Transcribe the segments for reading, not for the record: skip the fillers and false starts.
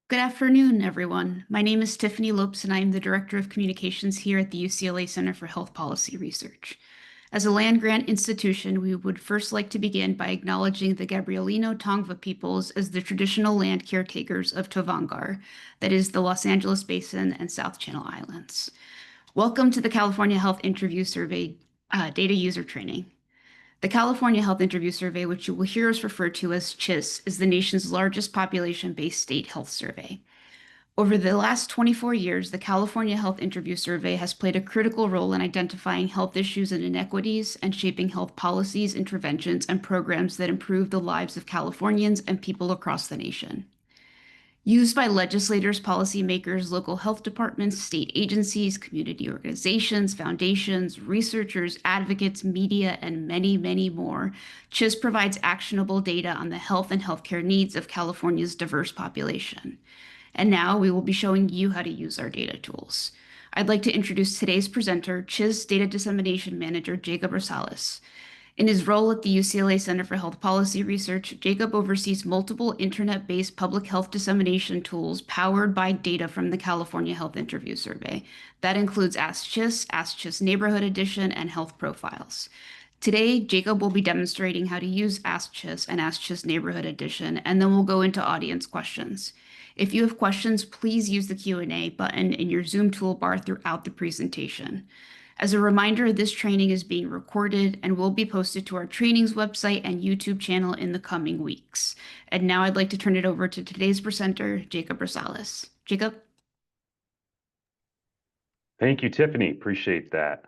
Good afternoon, everyone. My name is Tiffany Lopes, and I am the Director of Communications here at the UCLA Center for Health Policy Research. As a land-grant institution, we would first like to begin by acknowledging the Gabrielino Tongva peoples as the traditional land caretakers of Tovangar, that is the Los Angeles Basin and South Channel Islands. Welcome to the California Health Interview Survey Data User Training. The California Health Interview Survey, which you will hear us refer to as CHIS, is the nation's largest population-based state health survey. Over the last 24 years, the California Health Interview Survey has played a critical role in identifying health issues and inequities and shaping health policies, interventions, and programs that improve the lives of Californians and people across the nation. Used by legislators, policymakers, local health departments, state agencies, community organizations, foundations, researchers, advocates, media, and many, many more, CHIS provides actionable data on the health and healthcare needs of California's diverse population. And now we will be showing you how to use our data tools. I'd like to introduce today's presenter, CHIS Data Dissemination Manager, Jacob Rosalez. In his role at the UCLA Center for Health Policy Research, Jacob oversees multiple internet-based public health dissemination tools powered by data from the California Health Interview Survey. That includes AskCHIS, AskCHIS Neighborhood Edition, and Health Profiles. Today, Jacob will be demonstrating how to use AskCHIS and AskCHIS Neighborhood Edition, and then we'll go into audience questions. If you have questions, please use the Q&A button in your Zoom toolbar throughout the presentation. As a reminder, this training is being recorded and will be posted to our trainings website and YouTube channel in the coming weeks. And now I'd like to turn it over to today's presenter, Jacob Rosalez. Jacob? Thank you, Tiffany. Appreciate that.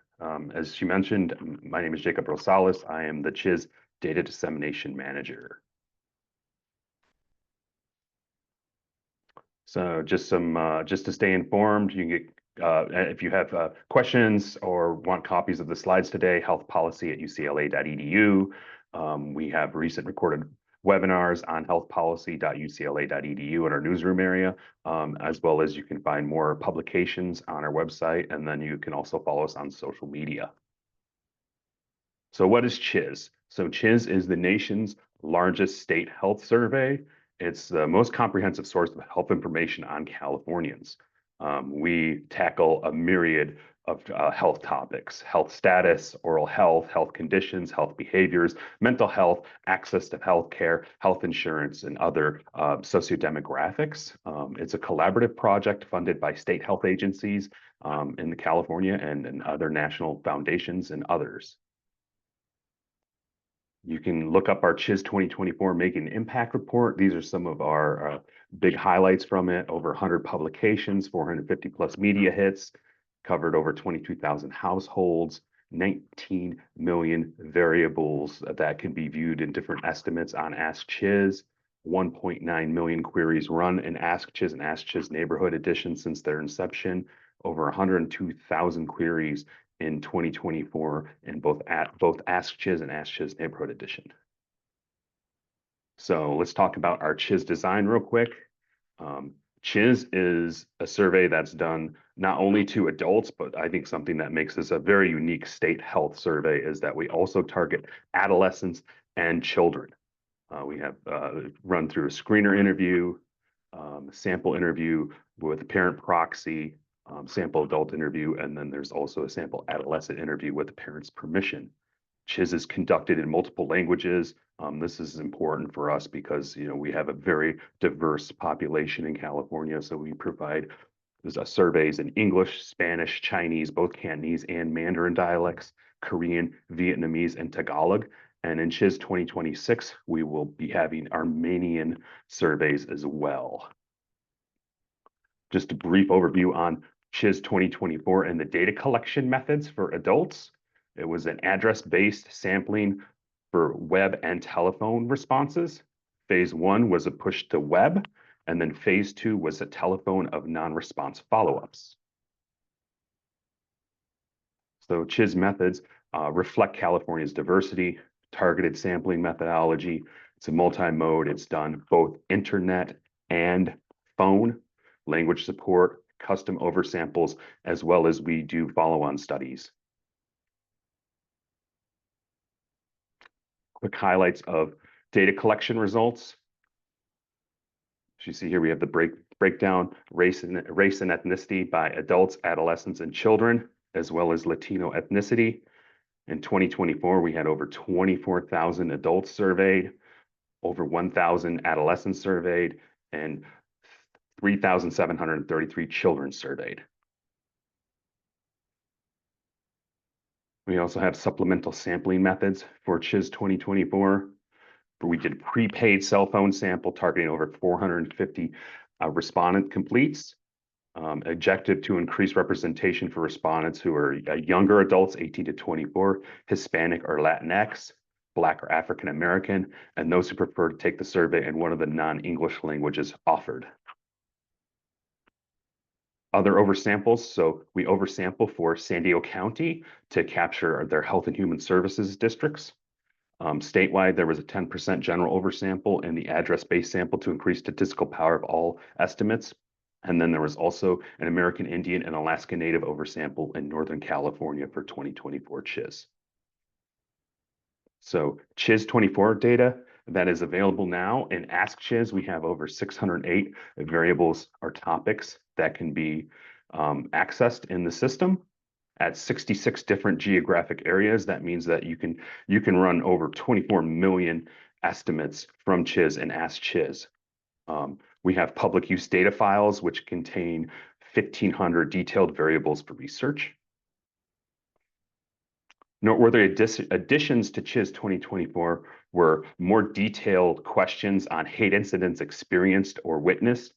As she mentioned, my name is Jacob Rosalez. I am the CHIS Data Dissemination Manager. So just to stay informed, you can get if you have questions or want copies of the slides today, healthpolicy@ucla.edu. We have recent recorded webinars on healthpolicy.ucla.edu in our newsroom area, as well as you can find more publications on our website, and then you can also follow us on social media. So what is CHIS? So CHIS is the nation's largest state health survey. It's the most comprehensive source of health information on Californians. We tackle a myriad of health topics: health status, oral health, health conditions, health behaviors, mental health, access to health care, health insurance, and other sociodemographics. It's a collaborative project funded by state health agencies in California and other national foundations and others. You can look up our CHIS 2024 Making an Impact report. These are some of our big highlights from it: over 100 publications, 450 plus media hits, covered over 22,000 households, 19 million variables that can be viewed in different estimates on AskCHIS, 1.9 million queries run in AskCHIS and AskCHIS Neighborhood Edition since their inception, over 102,000 queries in 2024 in both AskCHIS and AskCHIS Neighborhood Edition. So let's talk about our CHIS design real quick. CHIS is a survey that's done not only to adults, but I think something that makes this a very unique state health survey is that we also target adolescents and children. We have run through a screener interview, sample interview with parent proxy, sample adult interview, and then there's also a sample adolescent interview with the parent's permission. CHIS is conducted in multiple languages. This is important for us because we have a very diverse population in California, so we provide surveys in English, Spanish, Chinese, both Cantonese and Mandarin dialects, Korean, Vietnamese, and Tagalog. And in CHIS 2026, we will be having Armenian surveys as well. Just a brief overview on CHIS 2024 and the data collection methods for adults. It was an address-based sampling for web and telephone responses. Phase 1 was a push to web, and then phase 2 was a telephone of non-response follow-ups. So CHIS methods reflect California's diversity, targeted sampling methodology. It's a multi-mode. It's done both internet and phone, language support, custom oversamples, as well as we do follow-on studies. Quick highlights of data collection results. As you see here, we have the breakdown, race and ethnicity by adults, adolescents, and children, as well as Latino ethnicity. In 2024, we had over 24,000 adults surveyed, over 1,000 adolescents surveyed, and 3,733 children surveyed. We also have supplemental sampling methods for CHIS 2024. We did prepaid cell phone sample targeting over 450 respondent completes. Objective to increase representation for respondents who are younger adults, 18 to 24, Hispanic or Latinx, Black or African American, and those who prefer to take the survey in one of the non-English languages offered. Other oversamples, so we oversample for San Diego County to capture their health and human services districts. Statewide, there was a 10% general oversample in the address-based sample to increase statistical power of all estimates. And then there was also an American Indian and Alaska Native oversample in Northern California for 2024 CHIS. So CHIS 24 data that is available now in AskCHIS, we have over 608 variables or topics that can be accessed in the system at 66 different geographic areas. That means that you can run over 24 million estimates from CHIS and AskCHIS. We have public use data files, which contain 1,500 detailed variables for research. Noteworthy additions to CHIS 2024 were more detailed questions on hate incidents experienced or witnessed,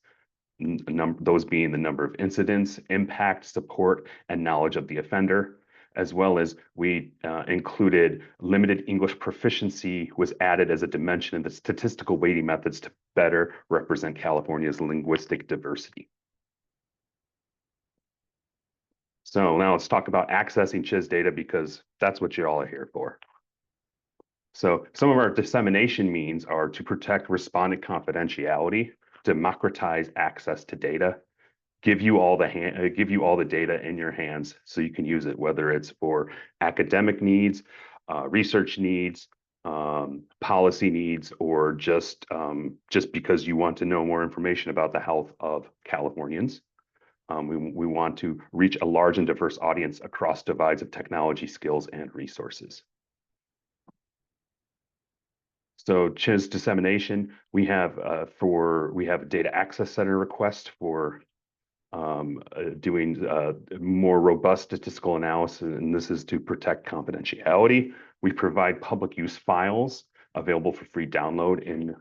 those being the number of incidents, impact, support, and knowledge of the offender, as well as we included limited English proficiency was added as a dimension in the statistical weighting methods to better represent California's linguistic diversity. So now let's talk about accessing CHIS data because that's what you all are here for. So some of our dissemination means are to protect respondent confidentiality, democratize access to data, give you all the data in your hands so you can use it, whether it's for academic needs, research needs, policy needs, or just because you want to know more information about the health of Californians. We want to reach a large and diverse audience across divides of technology, skills, and resources. So CHIS dissemination, we have a data access center request for doing more robust statistical analysis, and this is to protect confidentiality. We provide public use files available for free download in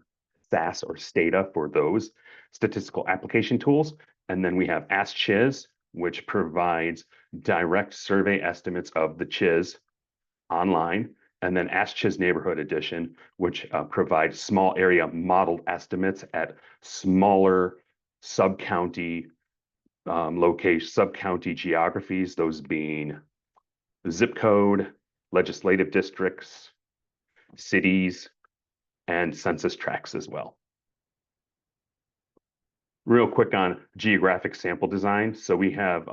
SAS or Stata for those statistical application tools. And then we have AskCHIS, which provides direct survey estimates of the CHIS online. And then AskCHIS Neighborhood Edition, which provides small area modeled estimates at smaller sub-county sub-county geographies, those being zip code, legislative districts, cities, and census tracts as well. Real quick on geographic sample design. So we have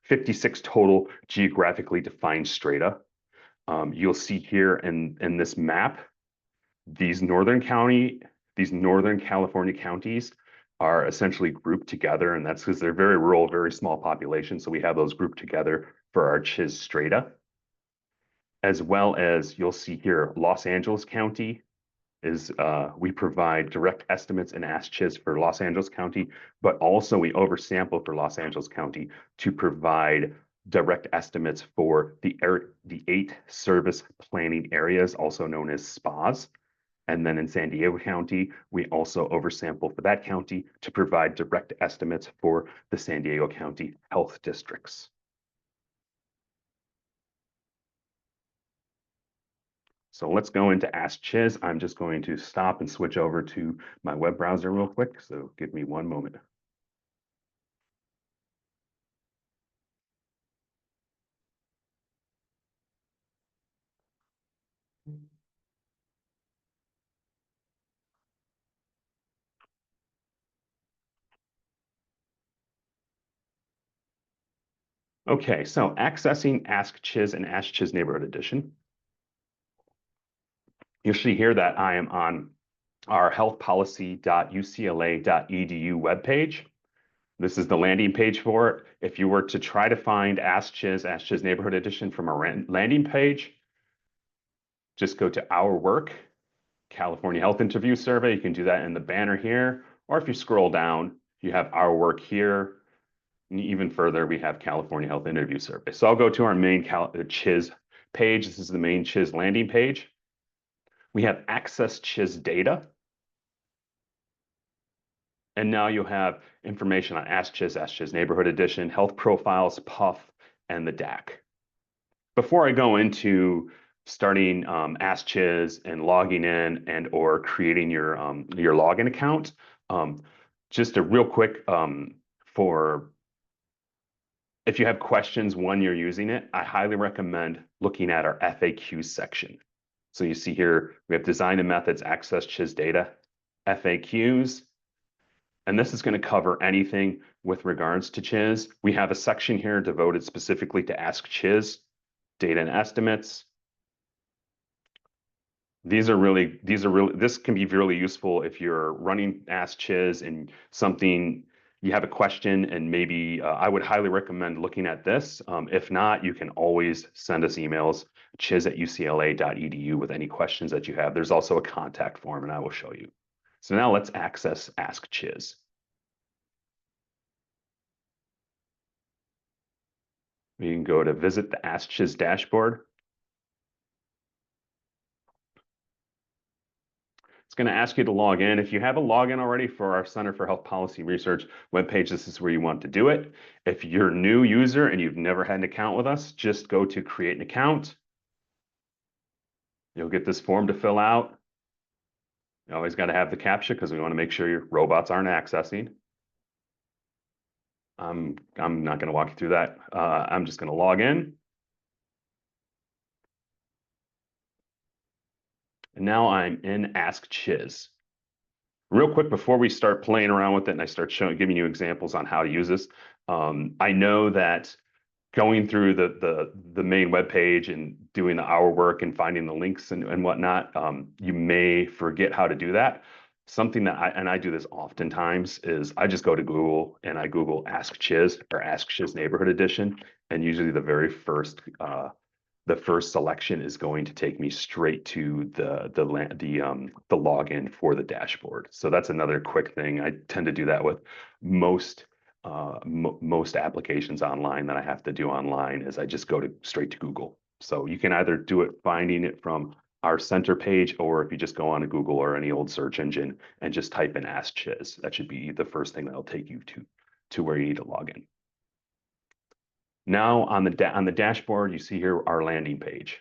56 total geographically defined strata. You'll see here in this map, these Northern California counties are essentially grouped together, and that's because they're very rural, very small population. So we have those grouped together for our CHIS strata. As well as you'll see here, Los Angeles County is, we provide direct estimates in AskCHIS for Los Angeles County, but also we oversample for Los Angeles County to provide direct estimates for the 8 service planning areas, also known as SPAs. And then in San Diego County, we also oversample for that county to provide direct estimates for the San Diego County health districts. So let's go into AskCHIS. I'm just going to stop and switch over to my web browser real quick. So give me one moment. Okay, so accessing AskCHIS and AskCHIS Neighborhood Edition. You'll see here that I am on our healthpolicy.ucla.edu webpage. This is the landing page for it. If you were to try to find AskCHIS Neighborhood Edition from our landing page, just go to Our Work, California Health Interview Survey. You can do that in the banner here, or if you scroll down, you have Our Work here. And even further, we have California Health Interview Survey. So I'll go to our main CHIS page. This is the main CHIS landing page. We have Access CHIS data. And now you'll have information on AskCHIS, AskCHIS Neighborhood Edition, Health Profiles, PUF, and the DAC. Before I go into starting AskCHIS and logging in and or creating your login account, just a real quick for if you have questions when you're using it, I highly recommend looking at our FAQ section. So you see here, we have design and methods, access CHIS data, FAQs, and this is going to cover anything with regards to CHIS. We have a section here devoted specifically to AskCHIS, data and estimates. This can be really useful if you're running AskCHIS and you have a question, and maybe I would highly recommend looking at this. If not, you can always send us emails, chis@ucla.edu with any questions that you have. There's also a contact form, and I will show you. So now let's access AskCHIS. We can go to visit the AskCHIS dashboard. It's going to ask you to log in. If you have a login already for our Center for Health Policy Research webpage, this is where you want to do it. If you're a new user and you've never had an account with us, just go to create an account. You'll get this form to fill out. You always got to have the CAPTCHA because we want to make sure your robots aren't accessing. I'm not going to walk you through that. I'm just going to log in. And now I'm in AskCHIS. Real quick, before we start playing around with it and I start giving you examples on how to use this, I know that going through the main web page and doing the Our Work and finding the links and whatnot, you may forget how to do that. Something that I do this oftentimes is I just go to Google and I Google AskCHIS or AskCHIS Neighborhood Edition, and usually the first selection is going to take me straight to the login for the dashboard. So that's another quick thing. I tend to do that with most applications online that I have to do online is I just go straight to Google. So you can either do it finding it from our center page, or if you just go on to Google or any old search engine and just type in AskCHIS, that should be the first thing that'll take you to where you need to log in. Now on the dashboard, you see here our landing page.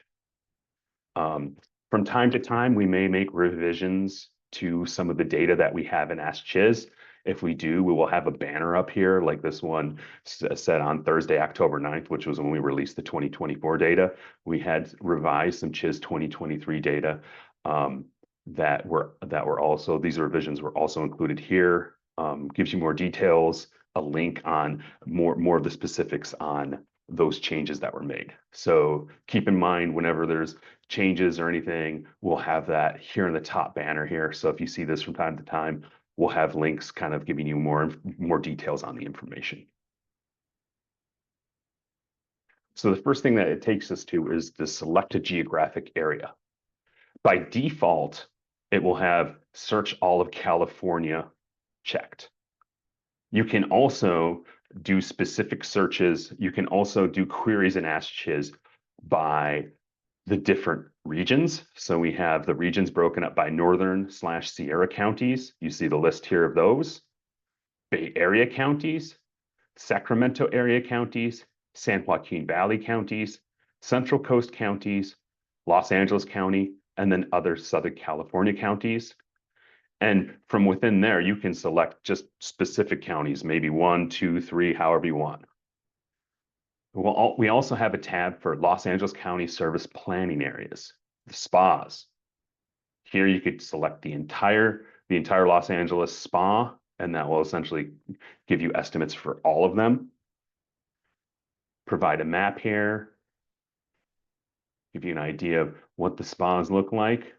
From time to time, we may make revisions to some of the data that we have in AskCHIS. If we do, we will have a banner up here like this one said on Thursday, October 9th, which was when we released the 2024 data. We had revised some CHIS 2023 data that were also, these revisions were also included here. Gives you more details, a link on more of the specifics on those changes that were made. So keep in mind, whenever there's changes or anything, we'll have that here in the top banner here. So if you see this from time to time, we'll have links kind of giving you more details on the information. So the first thing that it takes us to is the select a geographic area. By default, it will have search all of California checked. You can also do specific searches. You can also do queries in AskCHIS by the different regions. So we have the regions broken up by northern/Sierra counties. You see the list here of those. Bay Area counties, Sacramento area counties, San Joaquin Valley counties, Central Coast counties, Los Angeles County, and then other Southern California counties. And from within there, you can select just specific counties, maybe 1, 2, 3, however you want. We also have a tab for Los Angeles County service planning areas, the spas. Here you could select the entire Los Angeles spa, and that will essentially give you estimates for all of them. Provide a map here, give you an idea of what the spas look like.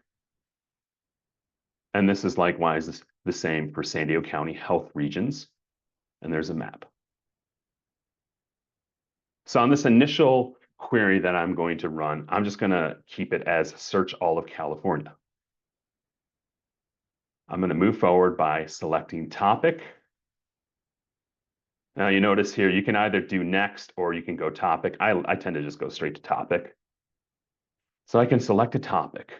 And this is likewise the same for San Diego County health regions. And there's a map. So on this initial query that I'm going to run, I'm just going to keep it as search all of California. I'm going to move forward by selecting topic. Now you notice here, you can either do next or you can go topic. I tend to just go straight to topic. So I can select a topic.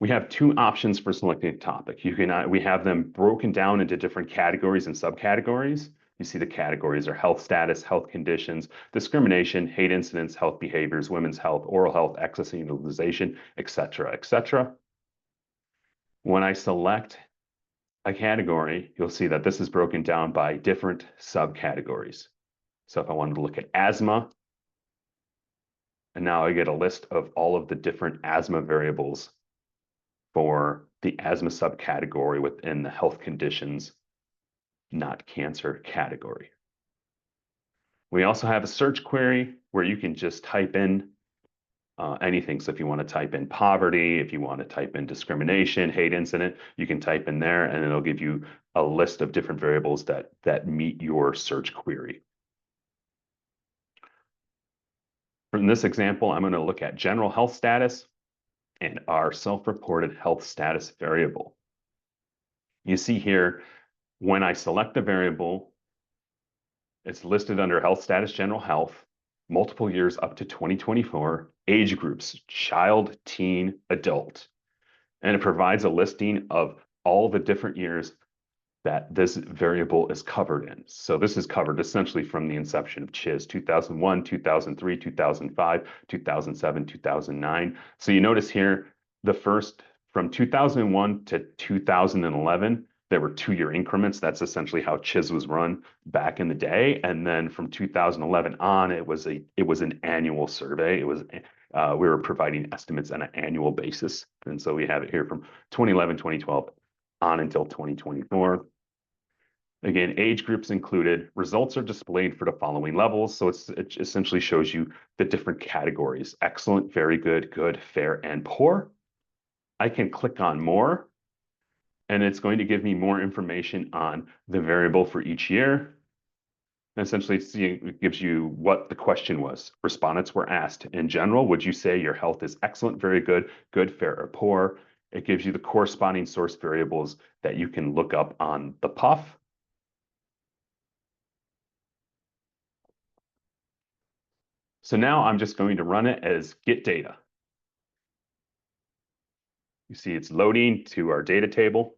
We have two options for selecting a topic. We have them broken down into different categories and subcategories. You see the categories are health status, health conditions, discrimination, hate incidents, health behaviors, women's health, oral health, access and utilization, et cetera, et cetera. When I select a category, you'll see that this is broken down by different subcategories. So if I wanted to look at asthma, and now I get a list of all of the different asthma variables for the asthma subcategory within the health conditions, not cancer category. We also have a search query where you can just type in anything. So if you want to type in poverty, if you want to type in discrimination, hate incident, you can type in there and it'll give you a list of different variables that meet your search query. From this example, I'm going to look at general health status and our self-reported health status variable. You see here, when I select the variable, it's listed under health status, general health, multiple years up to 2024, age groups, child, teen, adult. And it provides a listing of all the different years that this variable is covered in. So this is covered essentially from the inception of CHIS, 2001, 2003, 2005, 2007, 2009. So you notice here, the first from 2001 to 2011, there were 2-year increments. That's essentially how CHIS was run back in the day. And then from 2011 on, it was an annual survey. We were providing estimates on an annual basis. And so we have it here from 2011, 2012 on until 2024. Again, age groups included. Results are displayed for the following levels. So it essentially shows you the different categories: excellent, very good, good, fair, and poor. I can click on more, and it's going to give me more information on the variable for each year. And essentially, it gives you what the question was. Respondents were asked, in general, would you say your health is excellent, very good, good, fair, or poor? It gives you the corresponding source variables that you can look up on the PUF. So now I'm just going to run it as get data. You see it's loading to our data table.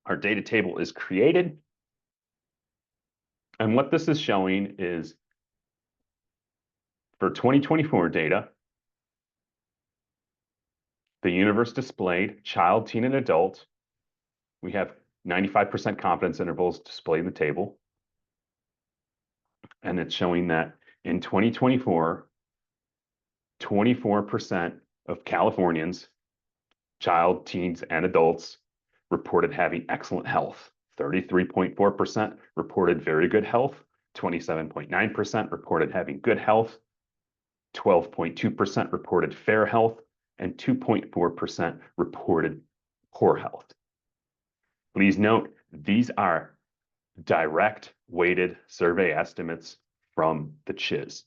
Our data table is created. And what this is showing is for 2024 data, the universe displayed, child, teen, and adult. We have 95% confidence intervals displayed in the table. And it's showing that in 2024, 24% of Californians, child, teens, and adults, reported having excellent health. 33.4% reported very good health. 27.9% reported having good health. 12.2% reported fair health. And 2.4% reported poor health. Please note, these are direct weighted survey estimates from the CHIS.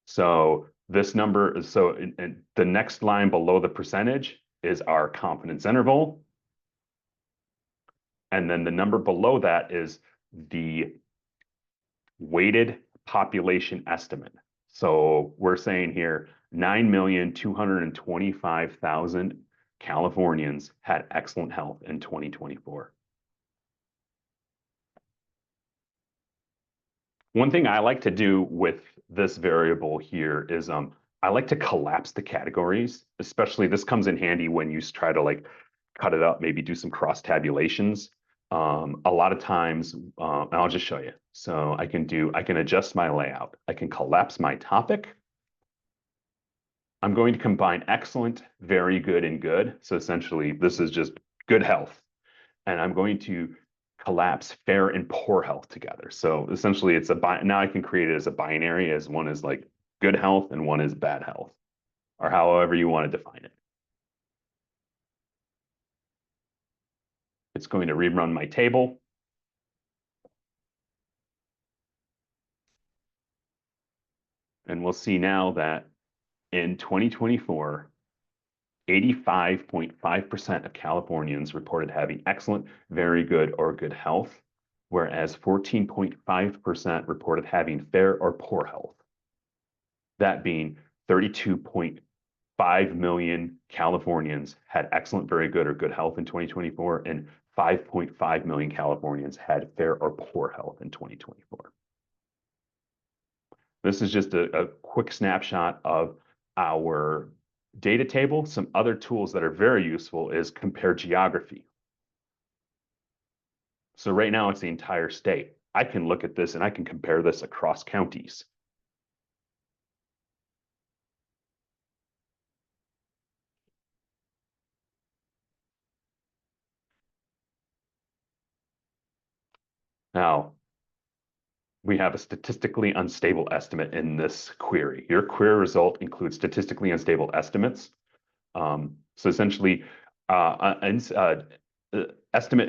So this number is and the next line below the percentage is our confidence interval. And then the number below that is the weighted population estimate. So we're saying here 9,225,000 Californians had excellent health in 2024. One thing I like to do with this variable here is I like to collapse the categories, especially this comes in handy when you try to like cut it up, maybe do some cross tabulations. A lot of times, and I'll just show you. So I can adjust my layout. I can collapse my topic. I'm going to combine excellent, very good, and good. So essentially, this is just good health. And I'm going to collapse fair and poor health together. So essentially, now I can create it as a binary, as one is like good health and one is bad health, or however you want to define it. It's going to rerun my table. And we'll see now that in 2024, 85.5% of Californians reported having excellent, very good, or good health, whereas 14.5% reported having fair or poor health. That being 32.5 million Californians had excellent, very good, or good health in 2024, and 5.5 million Californians had fair or poor health in 2024. This is just a quick snapshot of our data table. Some other tools that are very useful is compare geography. So right now it's the entire state. I can look at this and I can compare this across counties. Now, we have a statistically unstable estimate in this query. Your query result includes statistically unstable estimates. So essentially, estimate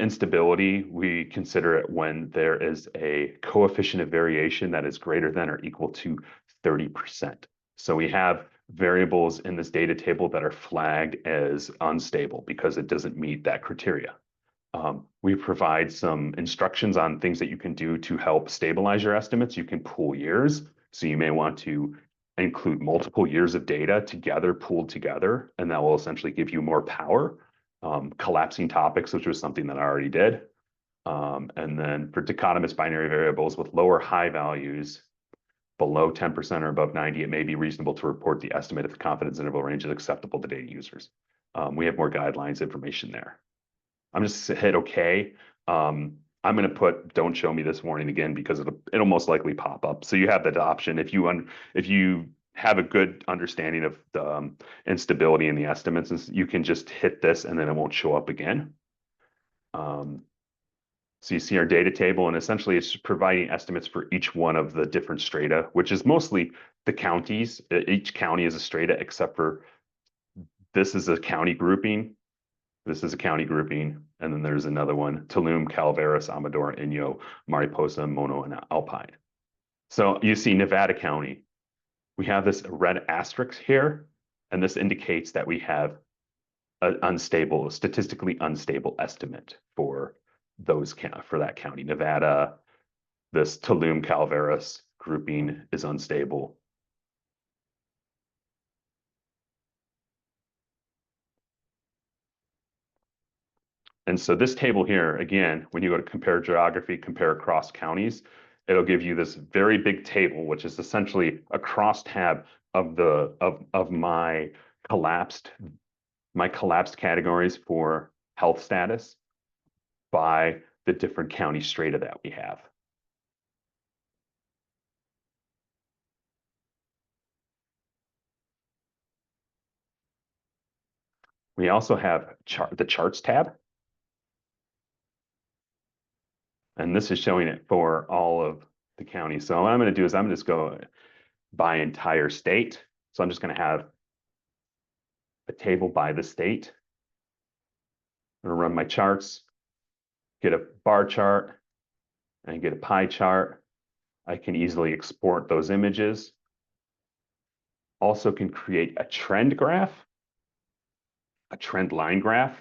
instability, we consider it when there is a coefficient of variation that is greater than or equal to 30%. So we have variables in this data table that are flagged as unstable because it doesn't meet that criteria. We provide some instructions on things that you can do to help stabilize your estimates. You can pool years. So you may want to include multiple years of data together, pooled together, and that will essentially give you more power. Collapsing topics, which was something that I already did. And then for dichotomous binary variables with lower high values, below 10% or above 90, it may be reasonable to report the estimate if the confidence interval range is acceptable to data users. We have more guidelines information there. I'm just hit OK. I'm going to put don't show me this warning again because it'll most likely pop up. So you have that option if you have a good understanding of the instability in the estimates, and you can just hit this and then it won't show up again. So you see our data table, and essentially it's providing estimates for each one of the different strata, which is mostly the counties. Each county is a strata, except for this is a county grouping. This is a county grouping, and then there's another one, Tulum, Calaveras, Amador, Inyo, Mariposa, Mono, and Alpine. So you see Nevada County. We have this red asterisk here, and this indicates that we have an statistically unstable estimate for that county. Nevada, this Tulum, Calaveras grouping is unstable. And so this table here, again, when you go to compare geography, compare across counties, it'll give you this very big table, which is essentially a crosstab of my collapsed categories for health status by the different county strata that we have. We also have the charts tab. And this is showing it for all of the counties. So what I'm going to do is I'm going to just go by entire state. So I'm just going to have a table by the state. I'm going to run my charts, get a bar chart, and get a pie chart. I can easily export those images. Also can create a trend graph, a trend line graph.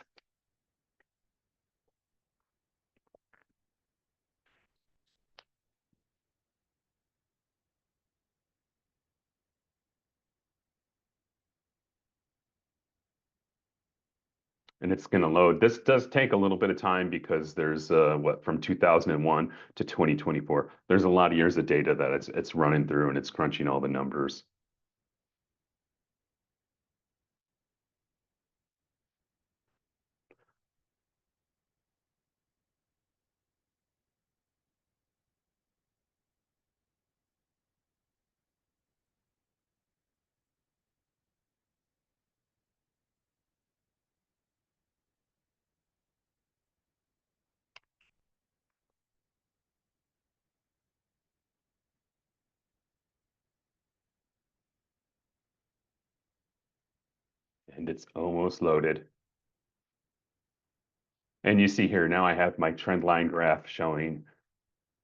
And it's going to load. This does take a little bit of time because there's from 2001 to 2024. There's a lot of years of data that it's running through, and it's crunching all the numbers. And it's almost loaded. And you see here, now I have my trend line graph showing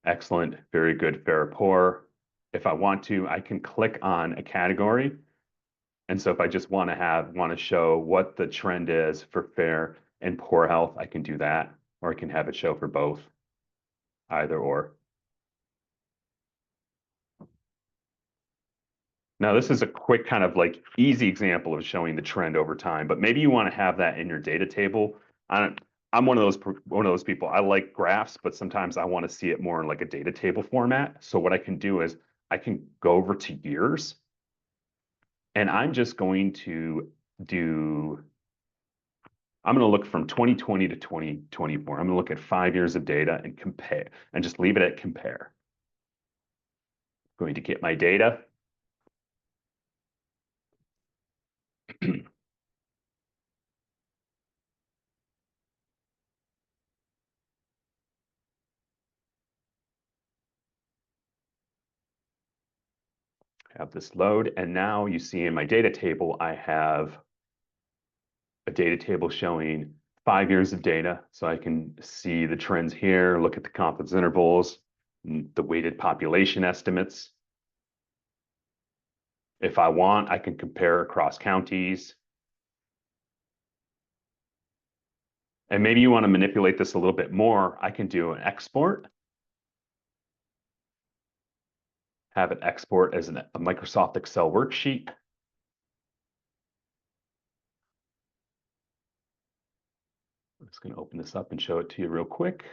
excellent, very good, fair, poor. If I want to, I can click on a category. And so if I just want to show what the trend is for fair and poor health, I can do that, or I can have it show for both, either or. Now, this is a quick kind of like easy example of showing the trend over time, but maybe you want to have that in your data table. I'm one of those people. I like graphs, but sometimes I want to see it more in like a data table format. So what I can do is I can go over to years, and I'm just going to do. I'm going to look from 2020 to 2024. I'm going to look at 5 years of data and compare, and just leave it at compare. I'm going to get my data. Have this load, and now you see in my data table, I have a data table showing 5 years of data. So I can see the trends here, look at the confidence intervals, the weighted population estimates. If I want, I can compare across counties. And maybe you want to manipulate this a little bit more. I can do an export. Have it export as a Microsoft Excel worksheet. I'm just going to open this up and show it to you real quick.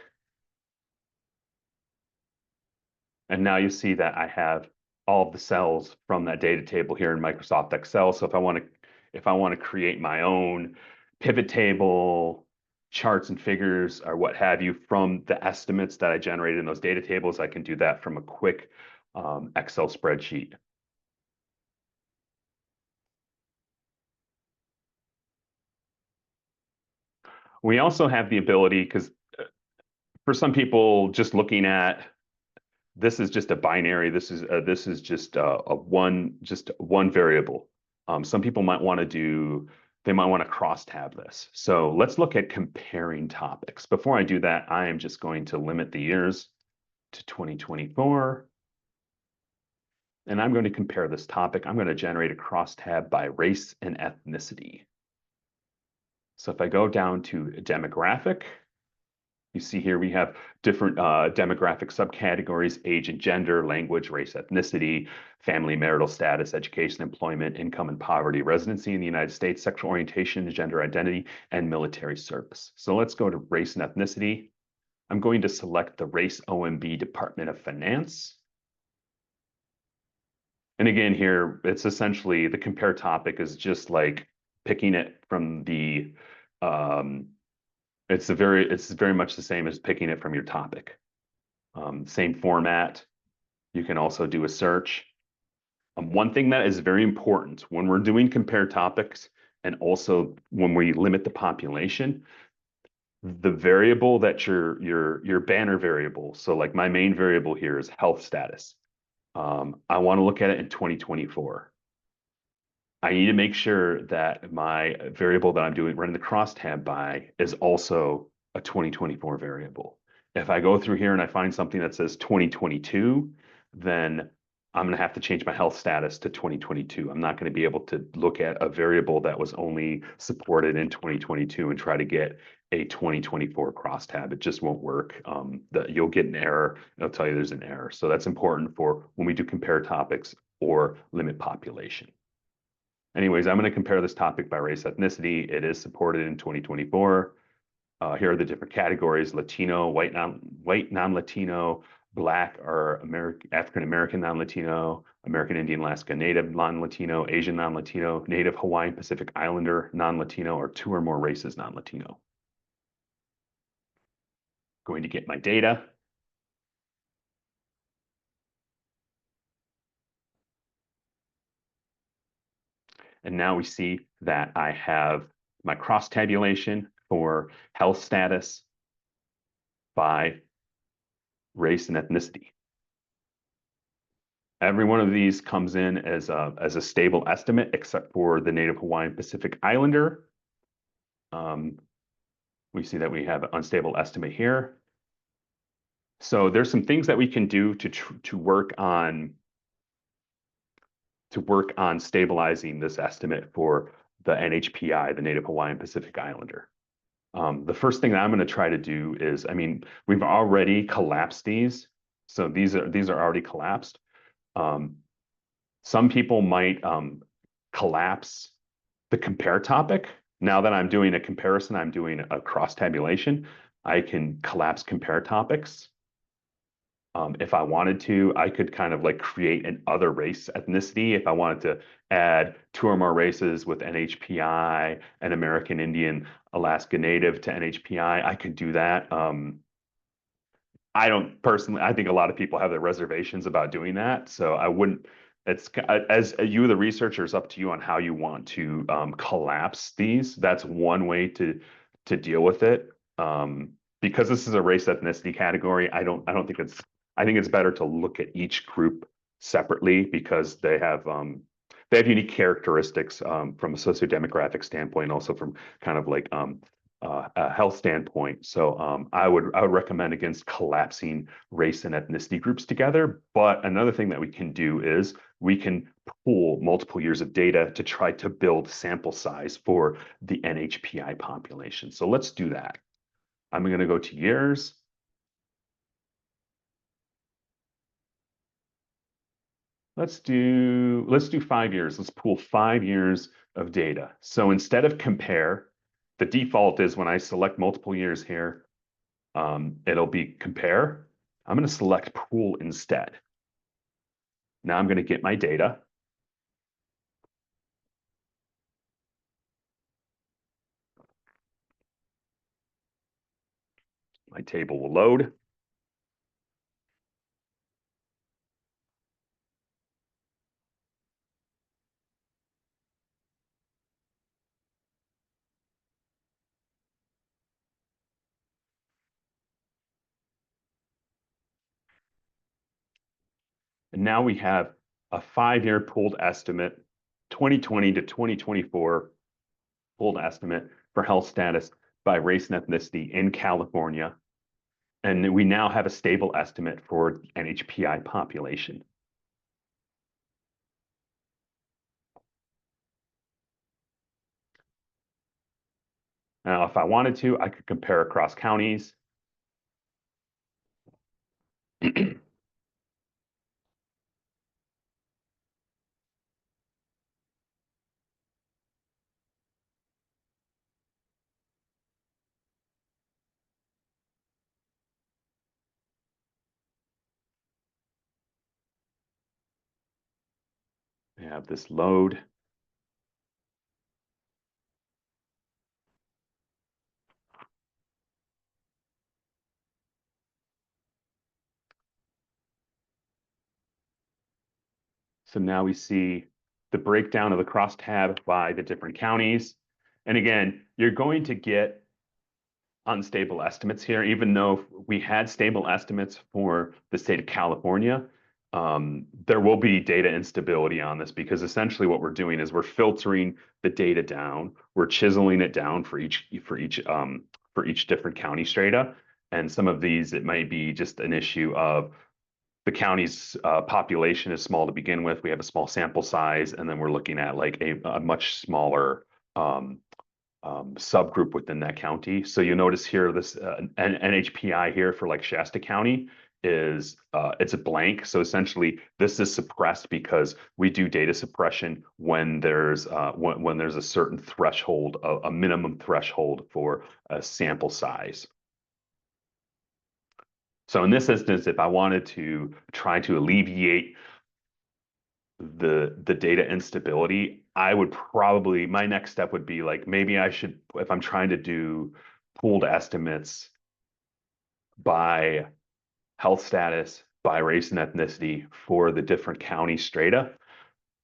And now you see that I have all of the cells from that data table here in Microsoft Excel. So if I want to create my own pivot table, charts and figures, or what have you from the estimates that I generated in those data tables, I can do that from a quick Excel spreadsheet. We also have the ability, because for some people, just looking at this is just a binary. This is just one variable. Some people might want to crosstab this. So let's look at comparing topics. Before I do that, I am just going to limit the years to 2024. And I'm going to compare this topic. I'm going to generate a crosstab by race and ethnicity. So if I go down to demographic, you see here we have different demographic subcategories: age and gender, language, race, ethnicity, family, marital status, education, employment, income and poverty, residency in the United States, sexual orientation, gender identity, and military service. So let's go to race and ethnicity. I'm going to select the Race OMB Department of Finance. And again, here, it's essentially the compare topic is just like picking it from the it's very much the same as picking it from your topic. Same format. You can also do a search. One thing that is very important when we're doing compare topics, and also when we limit the population, the variable that your banner variable. So like my main variable here is health status. I want to look at it in 2024. I need to make sure that my variable that I'm running the crosstab by is also a 2024 variable. If I go through here and I find something that says 2022, then I'm going to have to change my health status to 2022. I'm not going to be able to look at a variable that was only supported in 2022 and try to get a 2024 crosstab. It just won't work. You'll get an error. It'll tell you there's an error. So that's important for when we do compare topics or limit population. Anyways, I'm going to compare this topic by race ethnicity. It is supported in 2024. Here are the different categories: Latino, white non-Latino, Black or African American non-Latino, American Indian, Alaska Native non-Latino, Asian non-Latino, Native Hawaiian Pacific Islander non-Latino, or 2 or more races non-Latino. Going to get my data. And now we see that I have my cross tabulation for health status by race and ethnicity. Every one of these comes in as a stable estimate, except for the Native Hawaiian Pacific Islander. We see that we have an unstable estimate here. So there's some things that we can do to work on stabilizing this estimate for the NHPI, the Native Hawaiian Pacific Islander. The first thing that I'm going to try to do is, I mean, we've already collapsed these. So these are already collapsed. Some people might collapse the compare topic. Now that I'm doing a comparison, I'm doing a cross tabulation. I can collapse compare topics. If I wanted to, I could kind of like create an other race ethnicity. If I wanted to add 2 or more races with NHPI, an American Indian, Alaska Native to NHPI, I could do that. I don't personally, I think a lot of people have their reservations about doing that. So I wouldn't, it's as you, the researcher, is up to you on how you want to collapse these. That's one way to deal with it. Because this is a race ethnicity category, I think it's better to look at each group separately because they have unique characteristics from a sociodemographic standpoint, also from kind of like a health standpoint. So I would recommend against collapsing race and ethnicity groups together. But another thing that we can do is we can pool multiple years of data to try to build sample size for the NHPI population. So let's do that. I'm going to go to years. Let's do 5 years. Let's pool 5 years of data. So instead of compare, the default is when I select multiple years here, it'll be compare. I'm going to select pool instead. Now I'm going to get my data. My table will load. And now we have a 5-year pooled estimate, 2020 to 2024 pooled estimate for health status by race and ethnicity in California. And we now have a stable estimate for NHPI population. Now, if I wanted to, I could compare across counties. I have this load. So now we see the breakdown of the crosstab by the different counties. And again, you're going to get unstable estimates here, even though we had stable estimates for the state of California. There will be data instability on this because essentially what we're doing is we're filtering the data down, we're chiseling it down for each different county strata. And some of these, it might be just an issue of the county's population is small to begin with. We have a small sample size, and then we're looking at like a much smaller subgroup within that county. So you notice here this NHPI here for like Shasta County is it's a blank. So essentially this is suppressed because we do data suppression when there's a certain threshold, a minimum threshold for a sample size. So in this instance, if I wanted to try to alleviate the data instability, I would probably, my next step would be like, maybe I should, if I'm trying to do pooled estimates by health status, by race and ethnicity for the different county strata,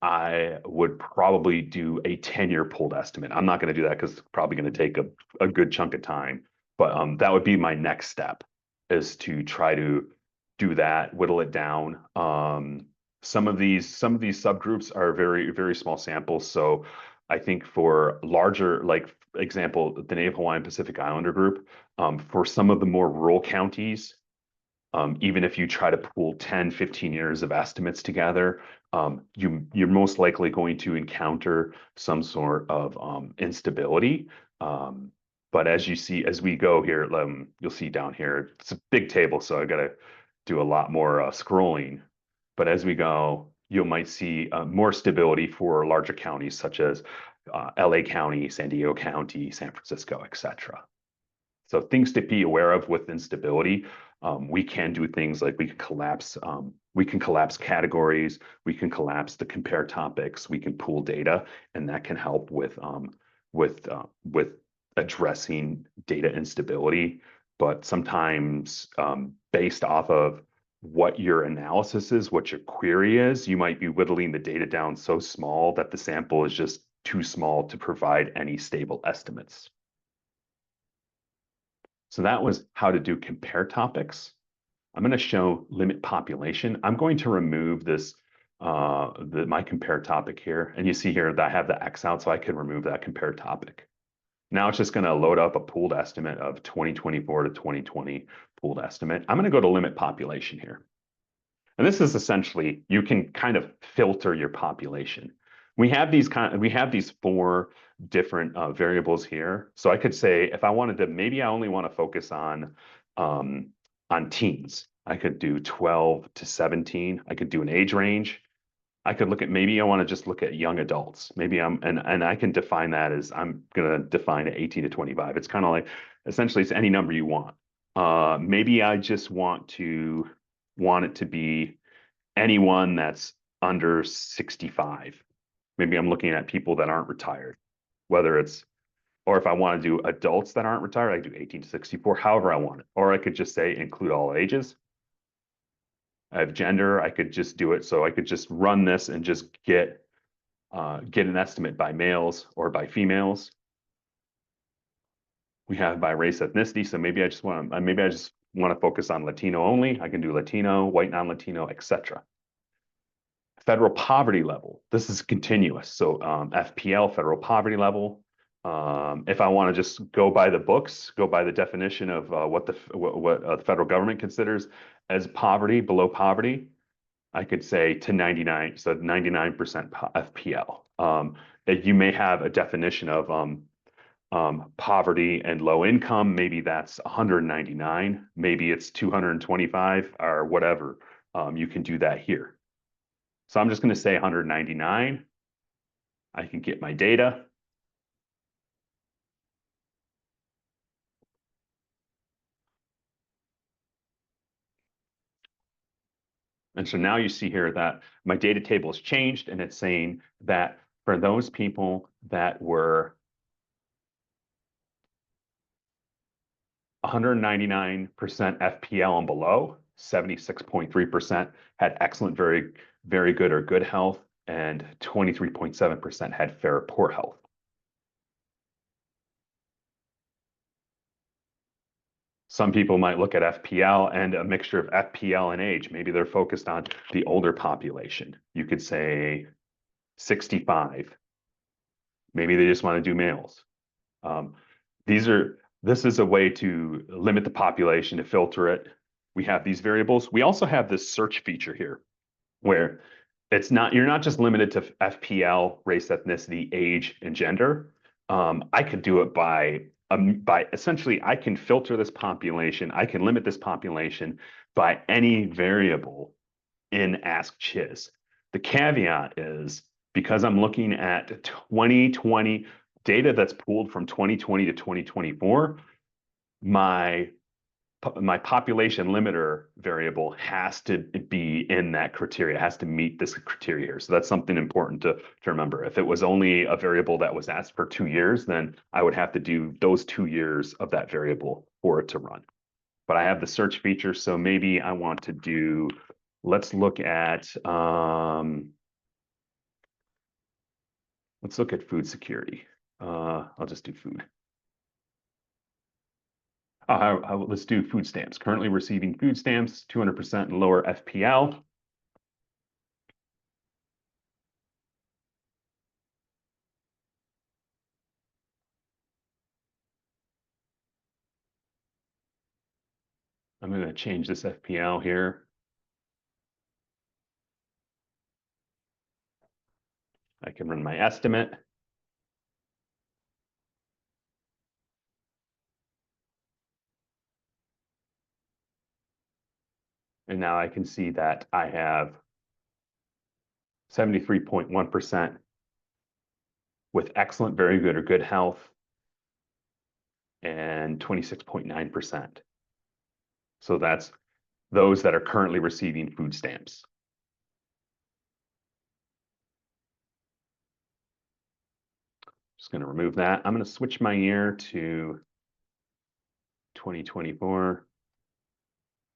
I would probably do a 10-year pooled estimate. I'm not going to do that because it's probably going to take a good chunk of time, but that would be my next step, is to try to do that, whittle it down. Some of these subgroups are very, very small samples. So I think for larger, like example, the Native Hawaiian Pacific Islander group, for some of the more rural counties, even if you try to pool 10, 15 years of estimates together, you're most likely going to encounter some sort of instability. But as you see, as we go here, you'll see down here, it's a big table, so I got to do a lot more scrolling. But as we go, you might see more stability for larger counties such as LA County, San Diego County, San Francisco, etc. So things to be aware of with instability. We can do things like we can collapse categories, we can collapse the compare topics, we can pool data, and that can help with addressing data instability. But sometimes based off of what your analysis is, what your query is, you might be whittling the data down so small that the sample is just too small to provide any stable estimates. So that was how to do compare topics. I'm going to show limit population. I'm going to remove this, my compare topic here. And you see here that I have the X out, so I can remove that compare topic. Now it's just going to load up a pooled estimate of 2024 to 2020 pooled estimate. I'm going to go to limit population here. And this is essentially, you can kind of filter your population. We have these four different variables here. So I could say, if I wanted to, maybe I only want to focus on teens. I could do 12 to 17. I could do an age range. I could look at, maybe I want to just look at young adults. Maybe and I can define that as, I'm going to define it 18 to 25. It's kind of like, essentially it's any number you want. Maybe I just want it to be anyone that's under 65. Maybe I'm looking at people that aren't retired, or if I want to do adults that aren't retired, I do 18 to 64, however I want it. Or I could just say include all ages. I have gender, I could just do it. So I could just run this and just get an estimate by males or by females. We have by race ethnicity. So maybe I just want to focus on Latino only. I can do Latino, white non-Latino, etc. Federal poverty level. This is continuous. So FPL, federal poverty level. If I want to just go by the books, go by the definition of what the federal government considers as poverty, below poverty, I could say to 99, so 99% FPL. You may have a definition of poverty and low income. Maybe that's 199, maybe it's 225 or whatever. You can do that here. So I'm just going to say 199. I can get my data. And so now you see here that my data table has changed, and it's saying that for those people that were 199% FPL and below, 76.3% had excellent, very, very good or good health, and 23.7% had fair or poor health. Some people might look at FPL and a mixture of FPL and age. Maybe they're focused on the older population. You could say 65. Maybe they just want to do males. This is a way to limit the population, to filter it. We have these variables. We also have this search feature here where you're not just limited to FPL, race, ethnicity, age, and gender. I could do it by essentially, I can filter this population. I can limit this population by any variable in AskCHIS. The caveat is, because I'm looking at 2020 data that's pooled from 2020 to 2024, my population limiter variable has to be in that criteria, has to meet this criteria here. So that's something important to remember. If it was only a variable that was asked for 2 years, then I would have to do those 2 years of that variable for it to run. But I have the search feature, so maybe I want to do, let's look at food security. I'll just do food. Let's do food stamps. Currently receiving food stamps, 200% and lower FPL. I'm going to change this FPL here. I can run my estimate. And now I can see that I have 73.1% with excellent, very good, or good health, and 26.9%. So that's those that are currently receiving food stamps. Just going to remove that. I'm going to switch my year to 2024.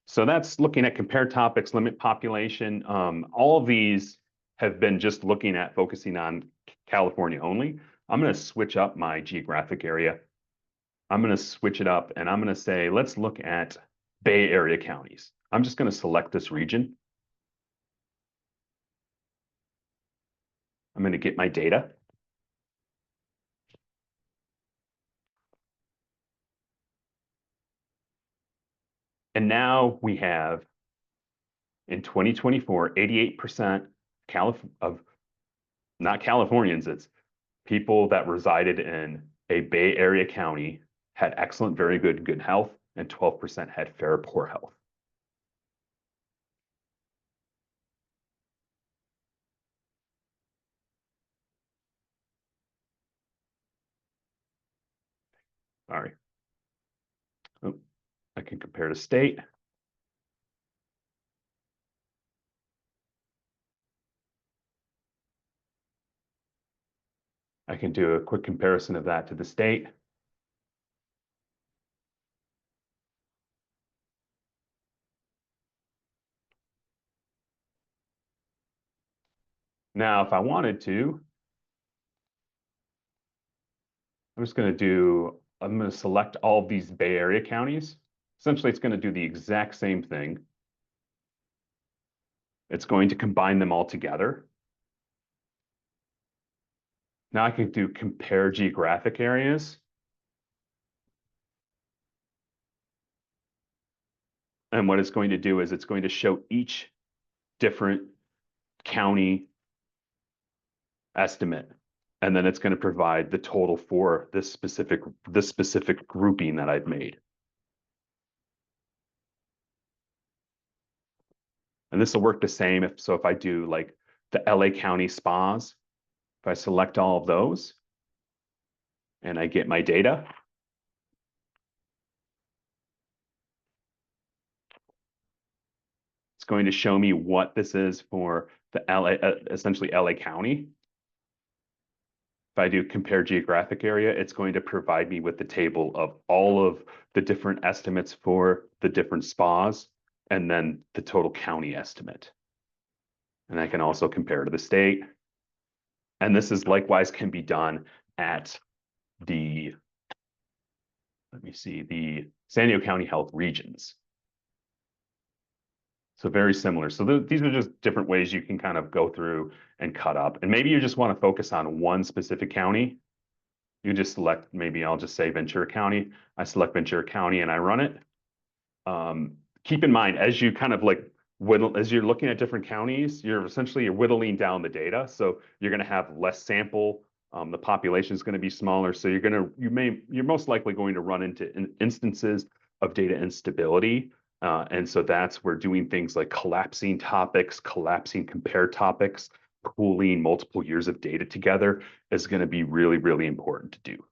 So that's looking at compared topics, limit population. All of these have been just looking at focusing on California only. I'm going to switch up my geographic area. I'm going to switch it up and I'm going to say, let's look at Bay Area counties. I'm just going to select this region. I'm going to get my data. And now we have, in 2024, 88% of not Californians, it's people that resided in a Bay Area county had excellent, very good, good health, and 12% had fair, poor health. All right. Oh, I can compare to state. I can do a quick comparison of that to the state. Now, if I wanted to, I'm going to select all of these Bay Area counties. Essentially, it's going to do the exact same thing. It's going to combine them all together. Now I can do compare geographic areas. And what it's going to do is it's going to show each different county estimate. And then it's going to provide the total for this specific grouping that I've made. And this will work the same if I do like the LA County spas, if I select all of those and I get my data, it's going to show me what this is for the essentially LA County. If I do compare geographic area, it's going to provide me with the table of all of the different estimates for the different spas and then the total county estimate. And I can also compare to the state. And this is likewise can be done at the, the San Diego County Health regions. So very similar. So these are just different ways you can kind of go through and cut up. And maybe you just want to focus on one specific county. You just select, maybe I'll just say Ventura County. I select Ventura County and I run it. Keep in mind, as you kind of like as you're looking at different counties, you're whittling down the data. So you're going to have less sample. The population is going to be smaller. So you're most likely going to run into instances of data instability. And so that's where doing things like collapsing topics, collapsing compare topics, pooling multiple years of data together is going to be really, really important to do.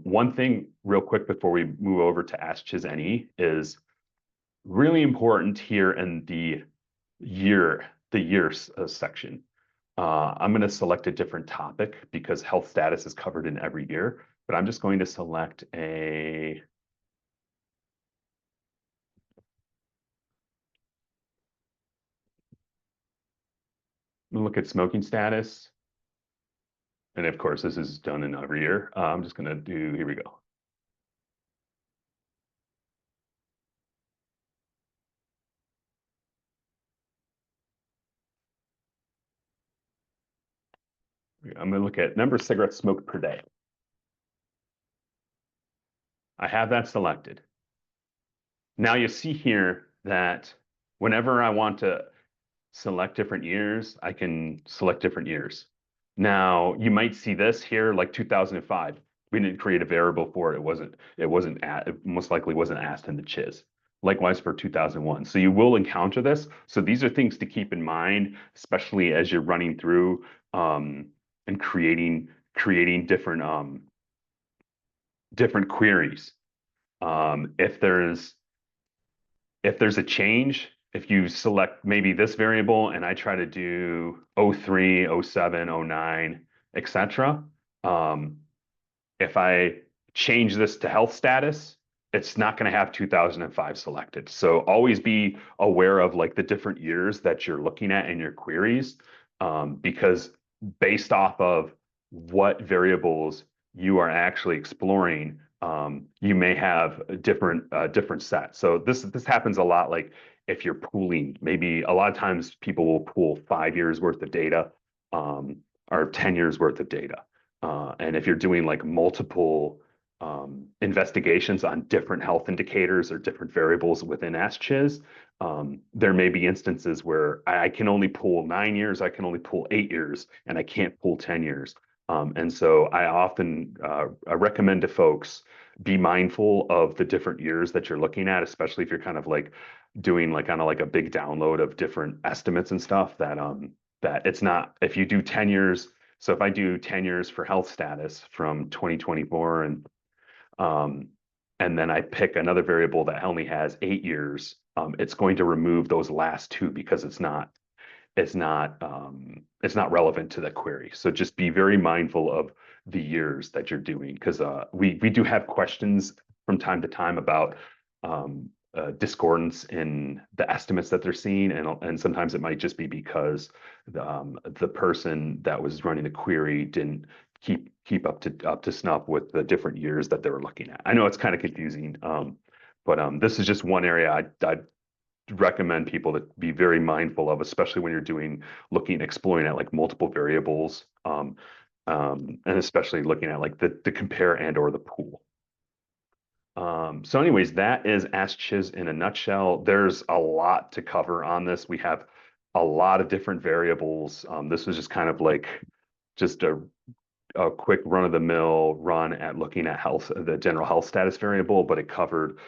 One thing real quick before we move over to AskCHIS NE is really important here in the years section. I'm going to select a different topic because health status is covered in every year, but I'm just going to select a look at smoking status. And of course, this is done in every year. I'm just going to do, here we go. I'm going to look at number of cigarettes smoked per day. I have that selected. Now you see here that whenever I want to select different years, I can select different years. Now you might see this here, like 2005. We didn't create a variable for it. It most likely wasn't asked in the CHIS. Likewise for 2001. So you will encounter this. So these are things to keep in mind, especially as you're running through and creating different queries. If there's a change, if you select maybe this variable and I try to do 03, 07, 09, etc. If I change this to health status, it's not going to have 2005 selected. So always be aware of like the different years that you're looking at in your queries, because based off of what variables you are actually exploring, you may have a different set. So this happens a lot. Like if you're pooling, maybe a lot of times people will pool 5 years worth of data, or 10 years worth of data. And if you're doing like multiple investigations on different health indicators or different variables within AskCHIS, there may be instances where I can only pull 9 years, I can only pull 8 years, and I can't pull 10 years. And so I often recommend to folks be mindful of the different years that you're looking at, especially if you're kind of like doing like kind of like a big download of different estimates and stuff that it's not, if you do 10 years, so if I do 10 years for health status from 2024 and then I pick another variable that only has 8 years, it's going to remove those last two because it's not relevant to the query. So just be very mindful of the years that you're doing, because we do have questions from time to time about discordance in the estimates that they're seeing, and sometimes it might just be because the person that was running the query didn't keep up to snuff with the different years that they were looking at. I know it's kind of confusing, but this is just one area I'd recommend people to be very mindful of, especially when you're exploring at like multiple variables, and especially looking at like the compare and or the pool. So anyways, that is AskCHIS in a nutshell. There's a lot to cover on this. We have a lot of different variables. This was just kind of like just a quick run-of-the-mill run at looking at the general health status variable, but it covered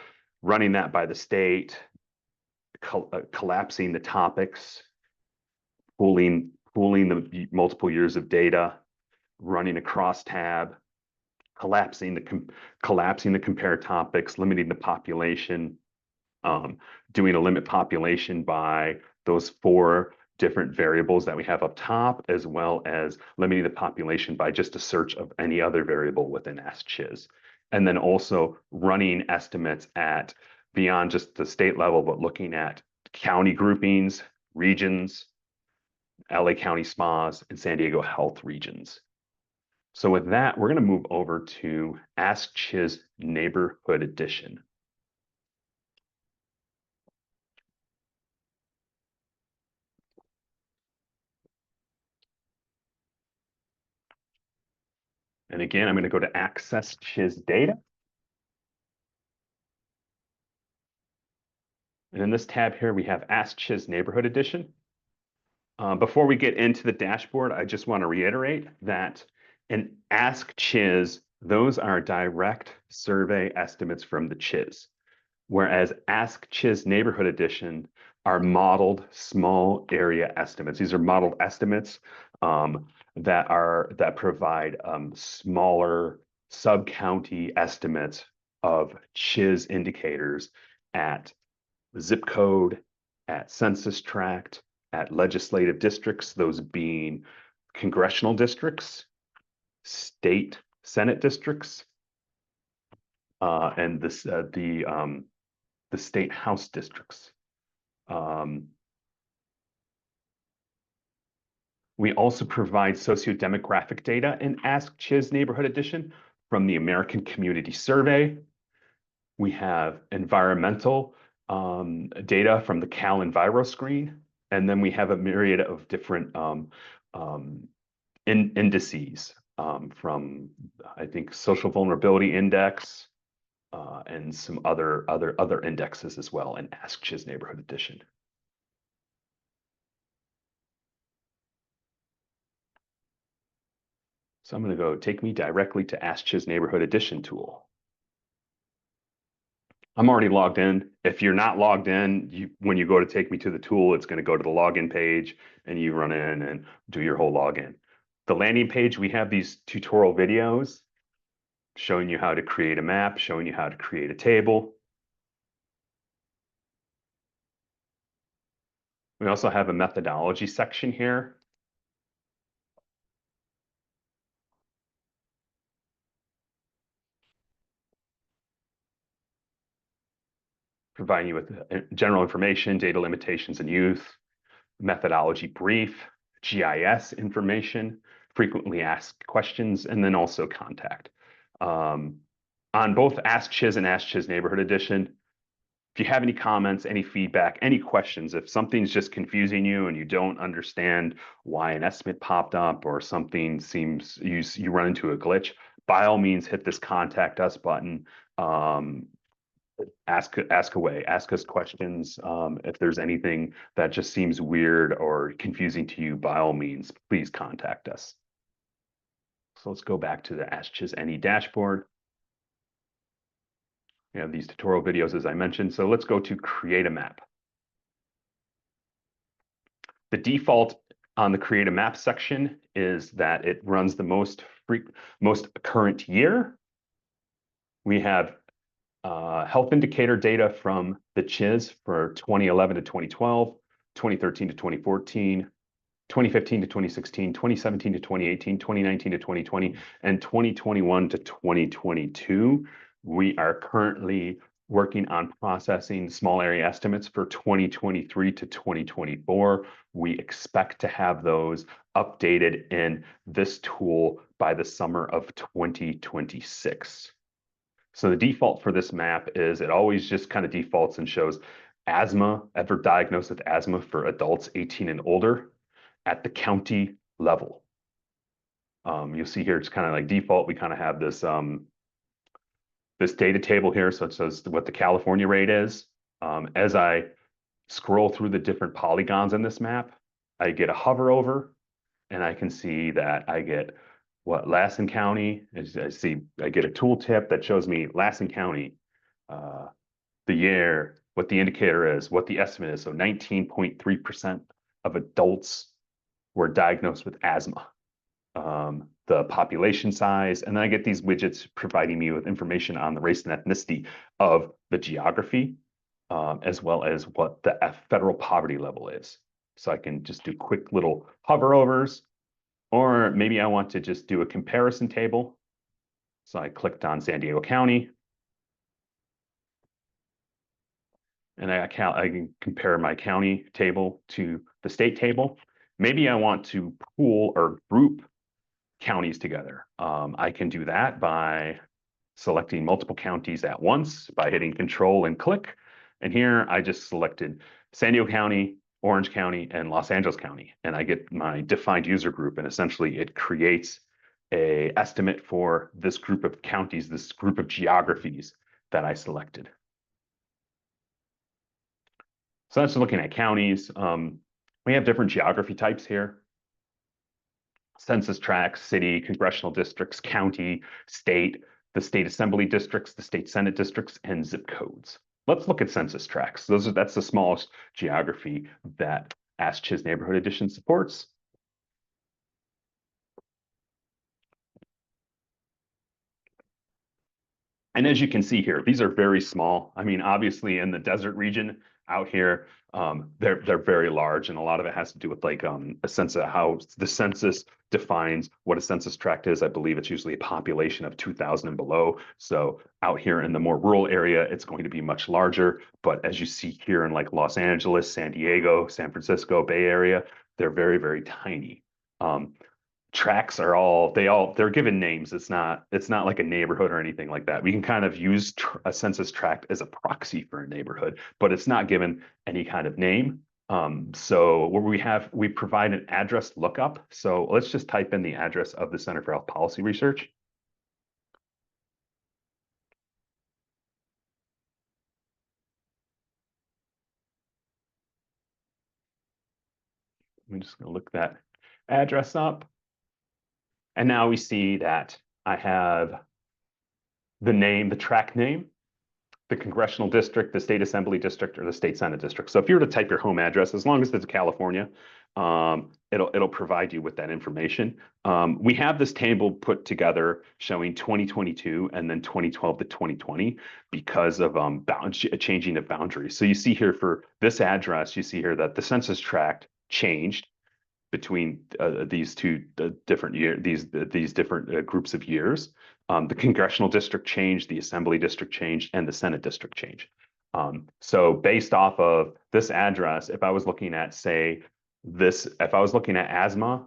running that by the state, collapsing the topics, pooling the multiple years of data, running a crosstab, collapsing the compare topics, limiting the population, doing a limit population by those 4 different variables that we have up top, as well as limiting the population by just a search of any other variable within AskCHIS. And then also running estimates at beyond just the state level, but looking at county groupings, regions, LA County SMAs, and San Diego Health regions. So with that, we're going to move over to AskCHIS Neighborhood Edition. And again, I'm going to go to Access CHIS Data. And in this tab here, we have AskCHIS Neighborhood Edition. Before we get into the dashboard, I just want to reiterate that in AskCHIS, those are direct survey estimates from the CHIS, whereas AskCHIS Neighborhood Edition are modeled small area estimates. These are modeled estimates that provide smaller sub-county estimates of CHIS indicators at zip code, at census tract, at legislative districts, those being congressional districts, state Senate districts, and the state House districts. We also provide sociodemographic data in AskCHIS Neighborhood Edition from the American Community Survey. We have environmental data from the Cal EnviroScreen, and then we have a myriad of different indices from, I think, Social Vulnerability Index, and some other indexes as well in AskCHIS Neighborhood Edition. So I'm going to go take me directly to AskCHIS Neighborhood Edition tool. I'm already logged in. If you're not logged in, when you go to take me to the tool, it's going to go to the login page and you run in and do your whole login. The landing page, we have these tutorial videos showing you how to create a map, showing you how to create a table. We also have a methodology section here. Providing you with general information, data limitations and use, methodology brief, GIS information, frequently asked questions, and then also contact. On both AskCHIS and AskCHIS Neighborhood Edition, if you have any comments, any feedback, any questions, if something's just confusing you and you don't understand why an estimate popped up or something seems you run into a glitch, by all means hit this contact us button. Ask away, ask us questions. If there's anything that just seems weird or confusing to you, by all means, please contact us. So let's go back to the AskCHIS NE dashboard. We have these tutorial videos, as I mentioned. So let's go to create a map. The default on the create a map section is that it runs the most current year. We have health indicator data from the CHIS for 2011 to 2012, 2013 to 2014, 2015 to 2016, 2017 to 2018, 2019 to 2020, and 2021 to 2022. We are currently working on processing small area estimates for 2023 to 2024. We expect to have those updated in this tool by the summer of 2026. So the default for this map is it always just kind of defaults and shows asthma, ever diagnosed with asthma for adults 18 and older at the county level. You'll see here, it's kind of like default. We kind of have this this data table here. So it says what the California rate is. As I scroll through the different polygons in this map, I get a hover over and I can see that I get what Lassen County, I get a tooltip that shows me Lassen County, the year, what the indicator is, what the estimate is. So 19.3% of adults were diagnosed with asthma. The population size, and then I get these widgets providing me with information on the race and ethnicity of the geography, as well as what the federal poverty level is. So I can just do quick little hover overs, or maybe I want to just do a comparison table. So I clicked on San Diego County, and I can compare my county table to the state table. Maybe I want to pool or group counties together. I can do that by selecting multiple counties at once by hitting Control and click. And here I just selected San Diego County, Orange County, and Los Angeles County. And I get my defined user group. And essentially it creates an estimate for this group of counties, this group of geographies that I selected. So that's looking at counties. We have different geography types here. Census tracts, city, congressional districts, county, state, the state assembly districts, the state senate districts, and zip codes. Let's look at census tracts. That's the smallest geography that AskCHIS Neighborhood Edition supports. And as you can see here, these are very small. I mean, obviously in the desert region out here, they're very large, and a lot of it has to do with like a sense of how the census defines what a census tract is. I believe it's usually a population of 2,000 and below. So out here in the more rural area, it's going to be much larger. But as you see here in like Los Angeles, San Diego, San Francisco, Bay Area, they're very, very tiny. Tracts are they're given names. It's not like a neighborhood or anything like that. We can kind of use a census tract as a proxy for a neighborhood, but it's not given any kind of name. So where we provide an address lookup. So let's just type in the address of the Center for Health Policy Research. I'm just gonna look that address up. And now we see that I have the name, the tract name, the congressional district, the state assembly district, or the state senate district. So if you were to type your home address, as long as it's California, it'll provide you with that information. We have this table put together showing 2022 and then 2012 to 2020 because of changing of boundaries. So you see here for this address, you see here that the census tract changed between these two different these different groups of years. The congressional district changed, the assembly district changed, and the senate district changed. So based off of this address, if I was looking at, say, if I was looking at asthma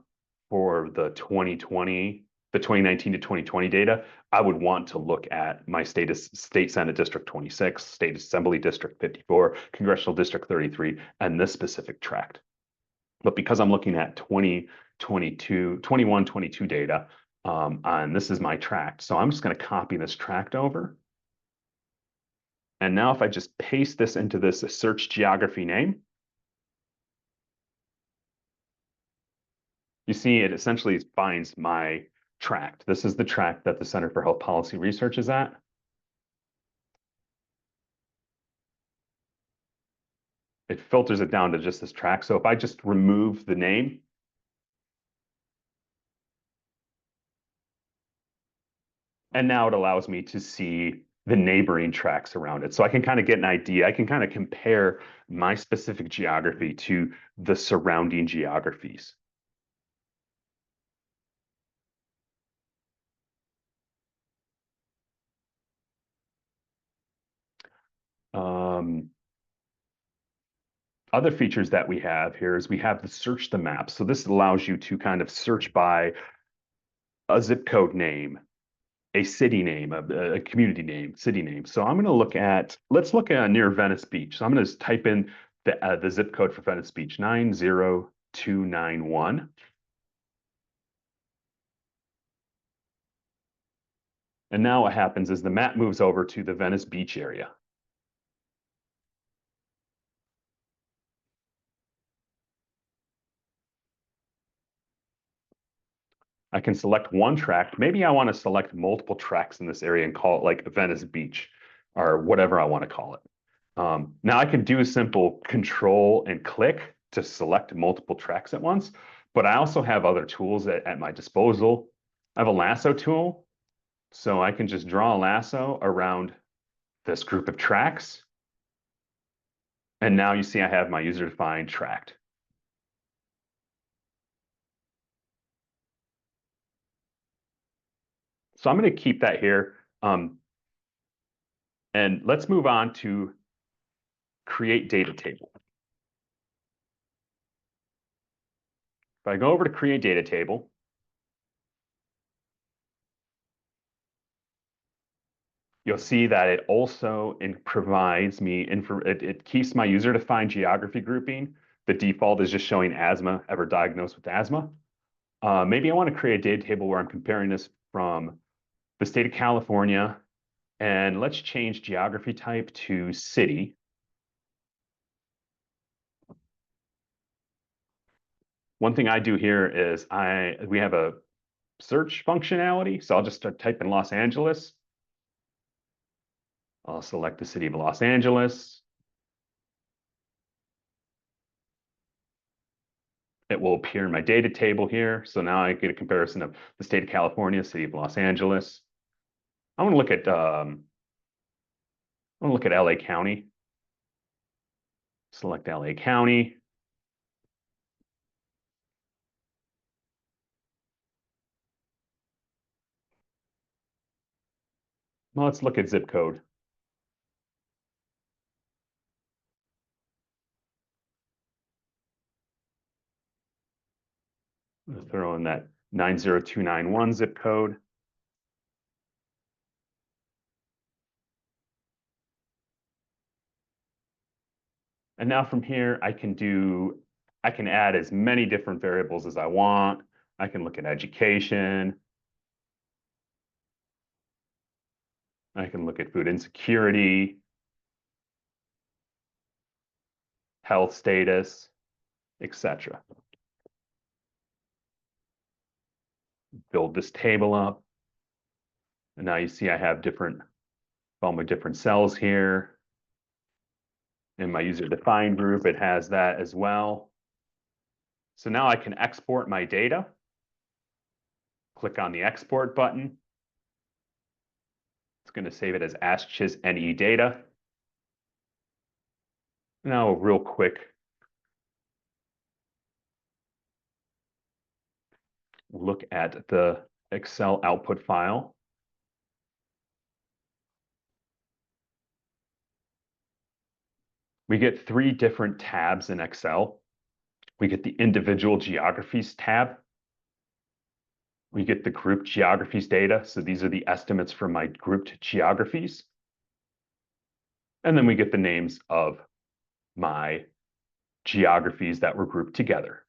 for the 2019 to 2020 data, I would want to look at my state senate district 26, state assembly district 54, congressional district 33, and this specific tract. But because I'm looking at 21, 22 data, and this is my tract, so I'm just going to copy this tract over. And now if I just paste this into this search geography name, you see it essentially finds my tract. This is the tract that the Center for Health Policy Research is at. It filters it down to just this tract. So if I just remove the name, and now it allows me to see the neighboring tracts around it. So I can kind of get an idea. I can kind of compare my specific geography to the surrounding geographies. Other features that we have here is we have the search the map. So this allows you to kind of search by a zip code name, a city name, a community name, city name. So I'm going to look at, let's look at near Venice Beach. So I'm going to type in the zip code for Venice Beach, 90291. And now what happens is the map moves over to the Venice Beach area. I can select one tract. Maybe I want to select multiple tracts in this area and call it like Venice Beach or whatever I want to call it. Now I can do a simple control and click to select multiple tracks at once, but I also have other tools at my disposal. I have a lasso tool, so I can just draw a lasso around this group of tracks. And now you see I have my user-defined tract. So I'm going to keep that here. And let's move on to create data table. If I go over to create data table, you'll see that it also provides me it keeps my user-defined geography grouping. The default is just showing asthma, ever diagnosed with asthma. Maybe I want to create a data table where I'm comparing this from the state of California, and let's change geography type to city. One thing I do here is we have a search functionality, so I'll just start typing Los Angeles. I'll select the city of Los Angeles. It will appear in my data table here. So now I get a comparison of the state of California, city of Los Angeles. I want to look at LA County. Select LA County. Well, let's look at zip code. Let's throw in that 90291 zip code. And now from here, I can add as many different variables as I want. I can look at education. I can look at food insecurity, health status, etc. build this table up. And now you see I have all my different cells here. In my user defined group, it has that as well. So now I can export my data. Click on the export button. It's going to save it as AskCHIS NE data. Now, real quick, look at the Excel output file. We get 3 different tabs in Excel. We get the individual geographies tab. We get the group geographies data. So these are the estimates from my grouped geographies. And then we get the names of my geographies that were grouped together.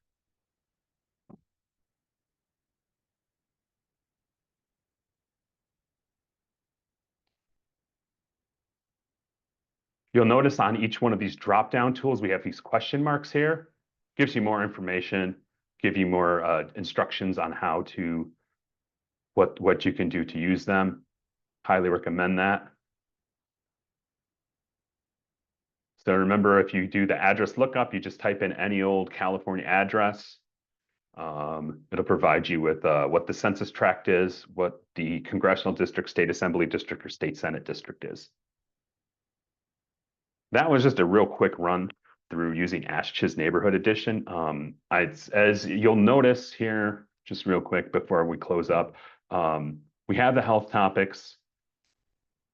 You'll notice on each one of these drop-down tools, we have these question marks here. Gives you more information, give you more instructions on how to, what you can do to use them. Highly recommend that. So remember, if you do the address lookup, you just type in any old California address. It'll provide you with what the census tract is, what the congressional district, state assembly district, or state senate district is. That was just a real quick run through using AskCHIS Neighborhood Edition. As you'll notice here, just real quick before we close up, we have the health topics.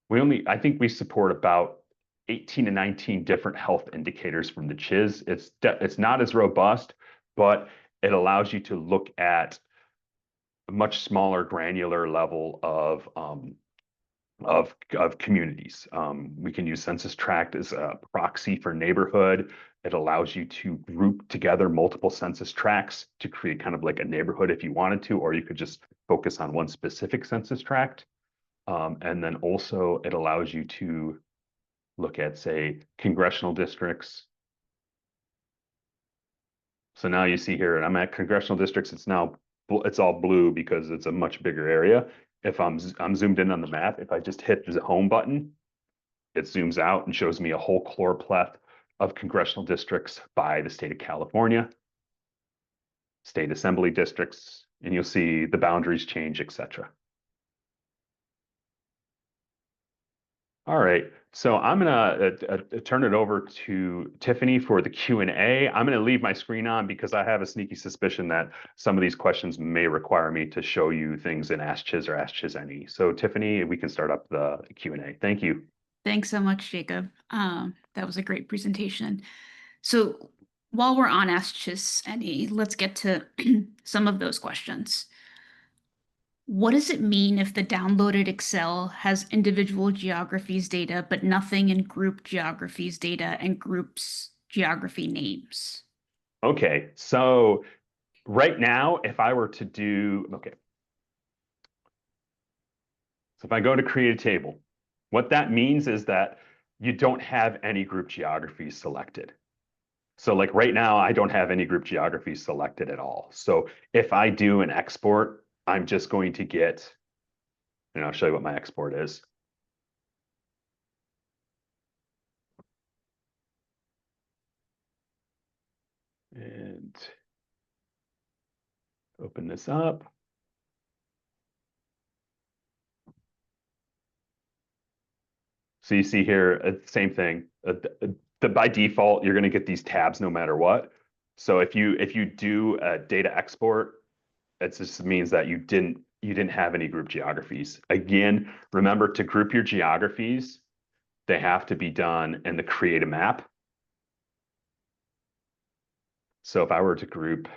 I think we support about 18 to 19 different health indicators from the CHIS. It's not as robust, but it allows you to look at a much smaller granular level of communities. We can use census tract as a proxy for neighborhood. It allows you to group together multiple census tracts to create kind of like a neighborhood if you wanted to, or you could just focus on one specific census tract. And then also it allows you to look at, say, congressional districts. So now you see here, I'm at congressional districts. It's all blue because it's a much bigger area. If I'm zoomed in on the map, if I just hit the home button, it zooms out and shows me a whole chloropleth of congressional districts by the state of California, state assembly districts, and you'll see the boundaries change, etc. All right, so I'm gonna turn it over to Tiffany for the Q&A. I'm gonna leave my screen on because I have a sneaky suspicion that some of these questions may require me to show you things in AskCHIS or AskCHIS NE. So Tiffany, we can start up the Q&A. Thank you. Thanks so much, Jacob. That was a great presentation. So while we're on AskCHIS NE, let's get to some of those questions. What does it mean if the downloaded Excel has individual geographies data, but nothing in group geographies data and groups geography names? Okay, so right now, if I were to do, okay. So if I go to create a table, what that means is that you don't have any group geographies selected. So like right now, I don't have any group geographies selected at all. So if I do an export, I'm just going to get, and I'll show you what my export is. And open this up. So you see here, same thing. By default, you're going to get these tabs no matter what. So if you do a data export, it just means that you didn't have any group geographies. Again, remember to group your geographies. They have to be done in the create a map. So if I were to group,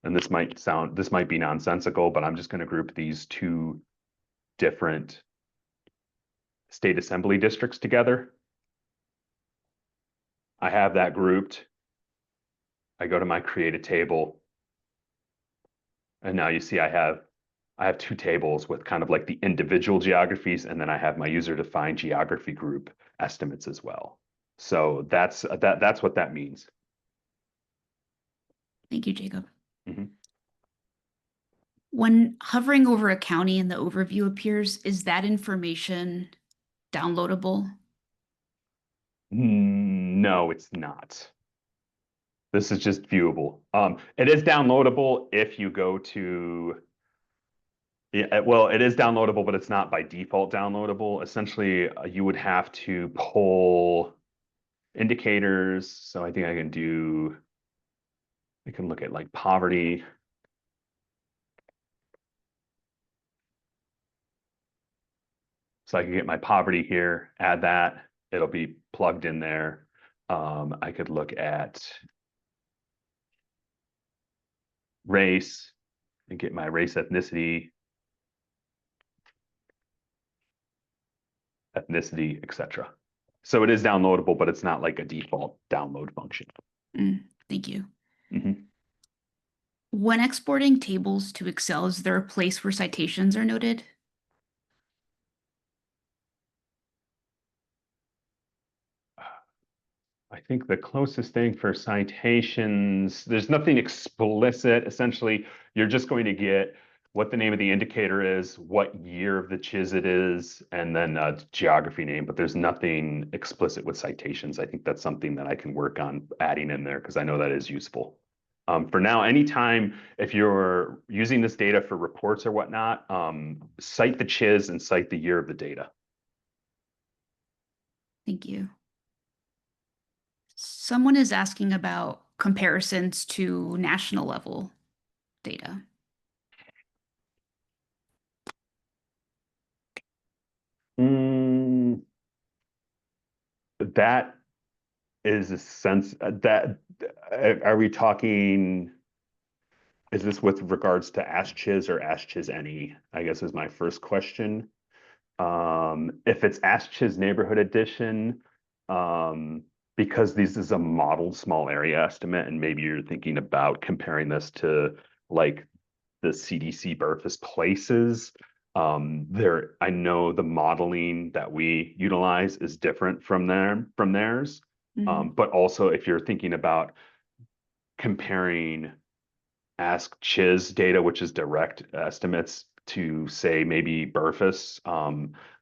and this might be nonsensical, but I'm just going to group these 2 different state assembly districts together. I have that grouped. I go to my create a table. And now you see I have 2 tables with kind of like the individual geographies, and then I have my user defined geography group estimates as well. So that's what that means. Thank you, Jacob. Mm-hmm. When hovering over a county and the overview appears, is that information downloadable? No, it's not. This is just viewable. It is downloadable if you go to, yeah, well, it is downloadable, but it's not by default downloadable. Essentially, you would have to pull indicators. So I think I can look at like poverty. So I can get my poverty here, add that, it'll be plugged in there. I could look at race and get my race, ethnicity, etc. So it is downloadable, but it's not like a default download function. Thank you. Mhm. When exporting tables to Excel, is there a place where citations are noted? I think the closest thing for citations, there's nothing explicit. Essentially, you're just going to get what the name of the indicator is, what year of the CHIS it is, and then a geography name, but there's nothing explicit with citations. I think that's something that I can work on adding in there because I know that is useful. For now, anytime if you're using this data for reports or whatnot, cite the CHIS and cite the year of the data. Thank you. Someone is asking about comparisons to national level data. Mm, that is a sense that are we talking, is this with regards to AskCHIS or AskCHIS any, I guess is my first question. If it's AskCHIS neighborhood edition, because this is a modeled small area estimate, and maybe you're thinking about comparing this to like the CDC Berthas places. I know the modeling that we utilize is different from theirs. But also if you're thinking about comparing AskCHIS data, which is direct estimates, to say maybe Berthas,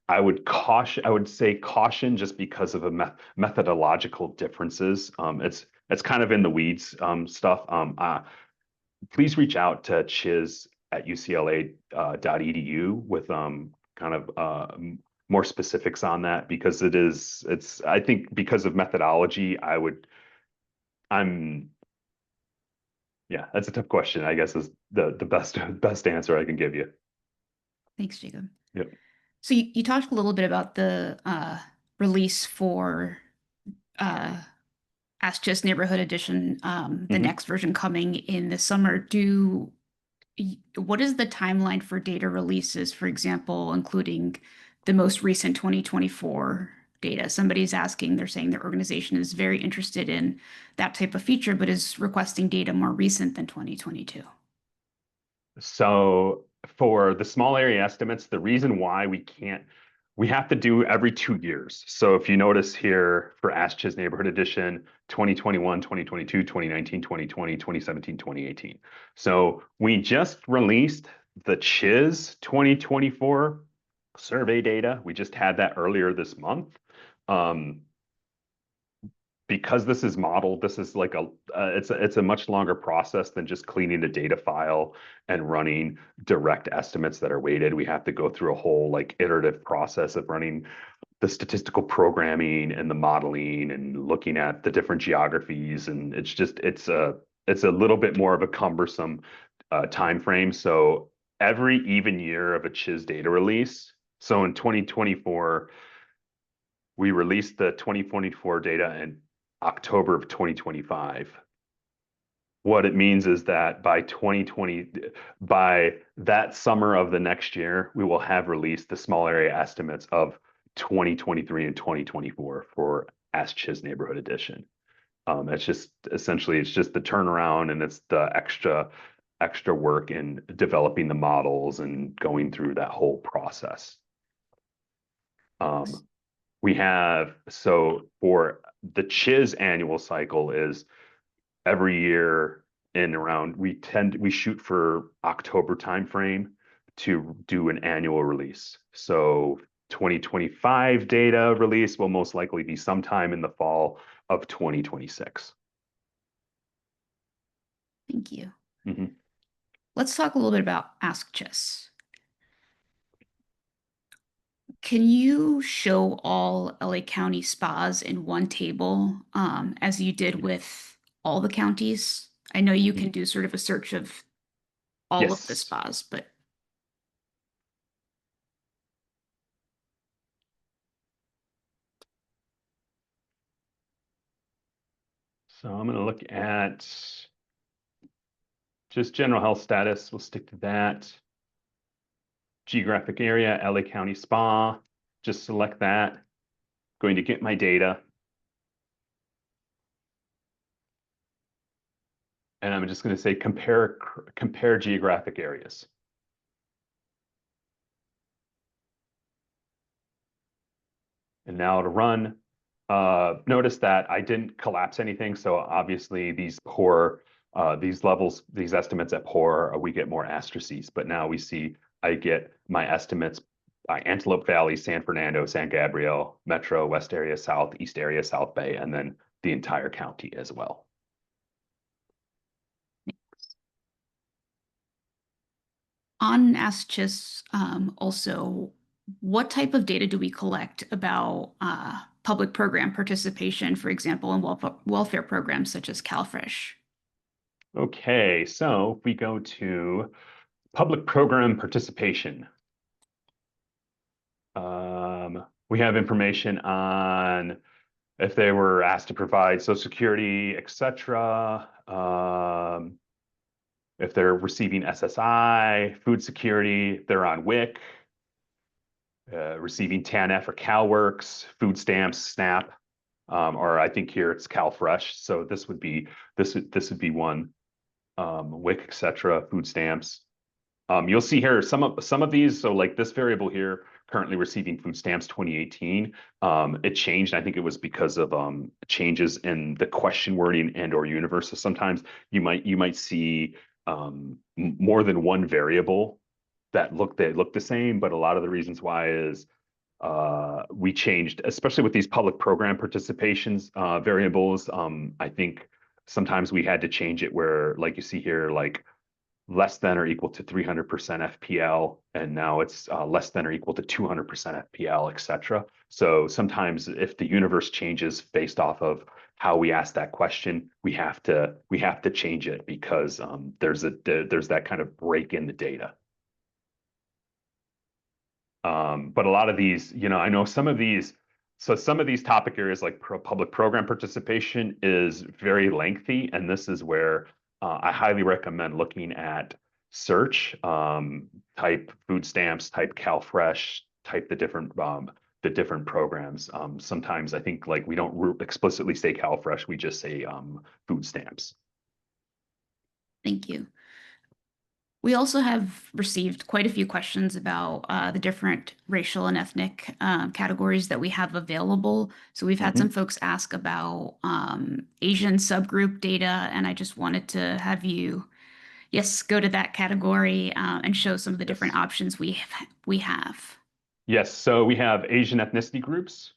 I would say caution just because of the methodological differences. It's kind of in the weeds stuff. Please reach out to CHIS at UCLA.edu with kind of more specifics on that because I think because of methodology, I'm yeah, that's a tough question, I guess is the best answer I can give you. Thanks, Jacob. Yep. So you talked a little bit about the release for AskCHIS Neighborhood Edition, the Mhm. next version coming in the summer. What is the timeline for data releases, for example, including the most recent 2024 data? Somebody's asking, they're saying their organization is very interested in that type of feature, but is requesting data more recent than 2022. So for the small area estimates, the reason why we have to do every 2 years. So if you notice here for AskCHIS Neighborhood Edition, 2021, 2022, 2019, 2020, 2017, 2018. So we just released the CHIS 2024 survey data. We just had that earlier this month. Because this is modeled, this is like it's a much longer process than just cleaning the data file and running direct estimates that are weighted. We have to go through a whole like iterative process of running the statistical programming and the modeling and looking at the different geographies. And it's a little bit more of a cumbersome time frame. So every even year of a CHIS data release. So in 2024, we released the 2024 data in October of 2025. What it means is that by that summer of the next year, we will have released the small area estimates of 2023 and 2024 for AskCHIS Neighborhood Edition. It's just essentially it's just the turnaround and it's the extra work in developing the models and going through that whole process. So for the CHIS annual cycle is every year in around, we shoot for October timeframe to do an annual release. So 2025 data release will most likely be sometime in the fall of 2026. Thank you. Mhm. Let's talk a little bit about AskCHIS. Can you show all LA County spas in one table, as you did with all the counties? I know you can do sort of a search of all of the Yes. spas, but So I'm going to look at just general health status. We'll stick to that. Geographic area, LA County Spa. Just select that. Going to get my data. And I'm just going to say compare geographic areas. And now to run, notice that I didn't collapse anything. So obviously these levels, these estimates at poor, we get more asterisks. But now we see I get my estimates by Antelope Valley, San Fernando, San Gabriel, Metro, West Area, South, East Area, South Bay, and then the entire county as well. on AskCHIS, also, what type of data do we collect about public program participation, for example, in welfare programs such as CalFresh? Okay, so if we go to public program participation, we have information on if they were asked to provide Social Security, etc. If they're receiving SSI, food security, if they're on WIC, receiving TANF or CalWORKS, food stamps, SNAP, or I think here it's CalFresh. So this would be one, WIC, etc. Food stamps. You'll see here some of these. So like this variable here, currently receiving food stamps 2018. It changed. I think it was because of changes in the question wording and or universe. So sometimes you might see more than one variable that look the same, but a lot of the reasons why is we changed, especially with these public program participations variables. I think sometimes we had to change it where, like you see here, like less than or equal to 300% FPL, and now it's less than or equal to 200% FPL, etc. So sometimes if the universe changes based off of how we ask that question, we have to change it because there's that kind of break in the data. But a lot of these, I know some of these. So some of these topic areas like public program participation is very lengthy, and this is where I highly recommend looking at search, type food stamps, type CalFresh, type the different programs. Sometimes I think like we don't explicitly say CalFresh, we just say food stamps. Thank you. We also have received quite a few questions about the different racial and ethnic categories that we have available. So we've had some folks ask about Asian subgroup data, and I just wanted to have you, yes, go to that category and show some of the different options we have. Yes, so we have Asian ethnicity groups: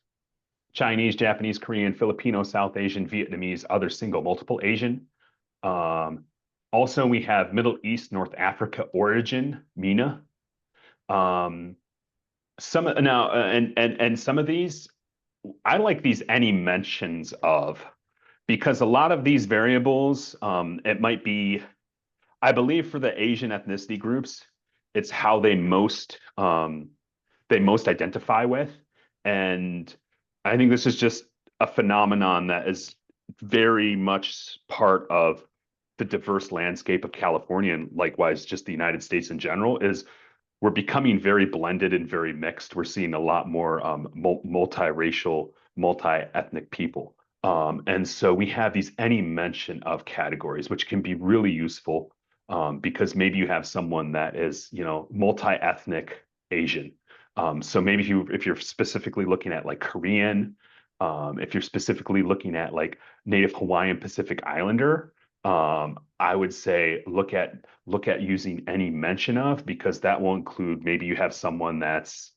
Chinese, Japanese, Korean, Filipino, South Asian, Vietnamese, other single, multiple Asian. Also, we have Middle East, North Africa origin, MENA. Some now and some of these, I like these any mentions of, because a lot of these variables, it might be, I believe for the Asian ethnicity groups, it's how they most identify with. And I think this is just a phenomenon that is very much part of the diverse landscape of California, and likewise just the United States in general, is we're becoming very blended and very mixed. We're seeing a lot more multiracial, multi-ethnic people. And so we have these any mention of categories, which can be really useful because maybe you have someone that is, multi-ethnic Asian. So maybe if you're specifically looking at like Korean, if you're specifically looking at like Native Hawaiian Pacific Islander, I would say look at using any mention of, because that will include, maybe you have someone that's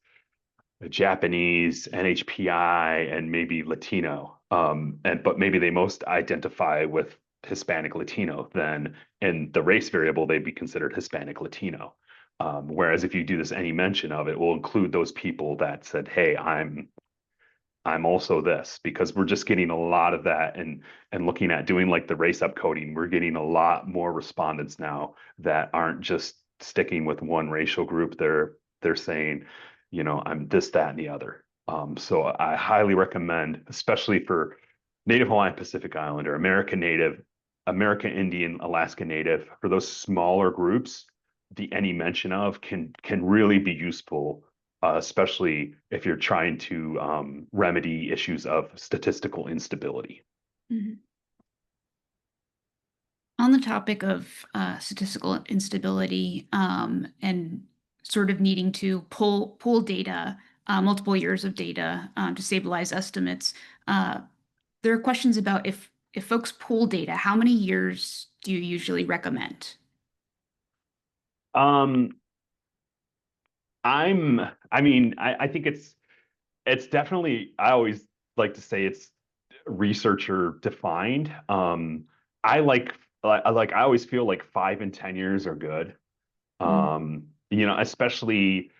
Japanese, NHPI, and maybe Latino. But maybe they most identify with Hispanic Latino, then in the race variable, they'd be considered Hispanic Latino. Whereas if you do this any mention of, it will include those people that said, hey, I'm also this, because we're just getting a lot of that. And looking at doing like the race upcoding, we're getting a lot more respondents now that aren't just sticking with one racial group. They're saying, I'm this, that, and the other. So I highly recommend, especially for Native Hawaiian Pacific Islander, American Native, American Indian, Alaska Native, for those smaller groups, the any mention of can really be useful, especially if you're trying to remedy issues of statistical instability. Mhm. On the topic of statistical instability and sort of needing to pull data, multiple years of data to stabilize estimates, uh, there are questions about if folks pull data, how many years do you usually recommend? Um, I think it's definitely, I always like to say it's researcher defined. I I always feel like 5 and 10 years are good. Mm, Especially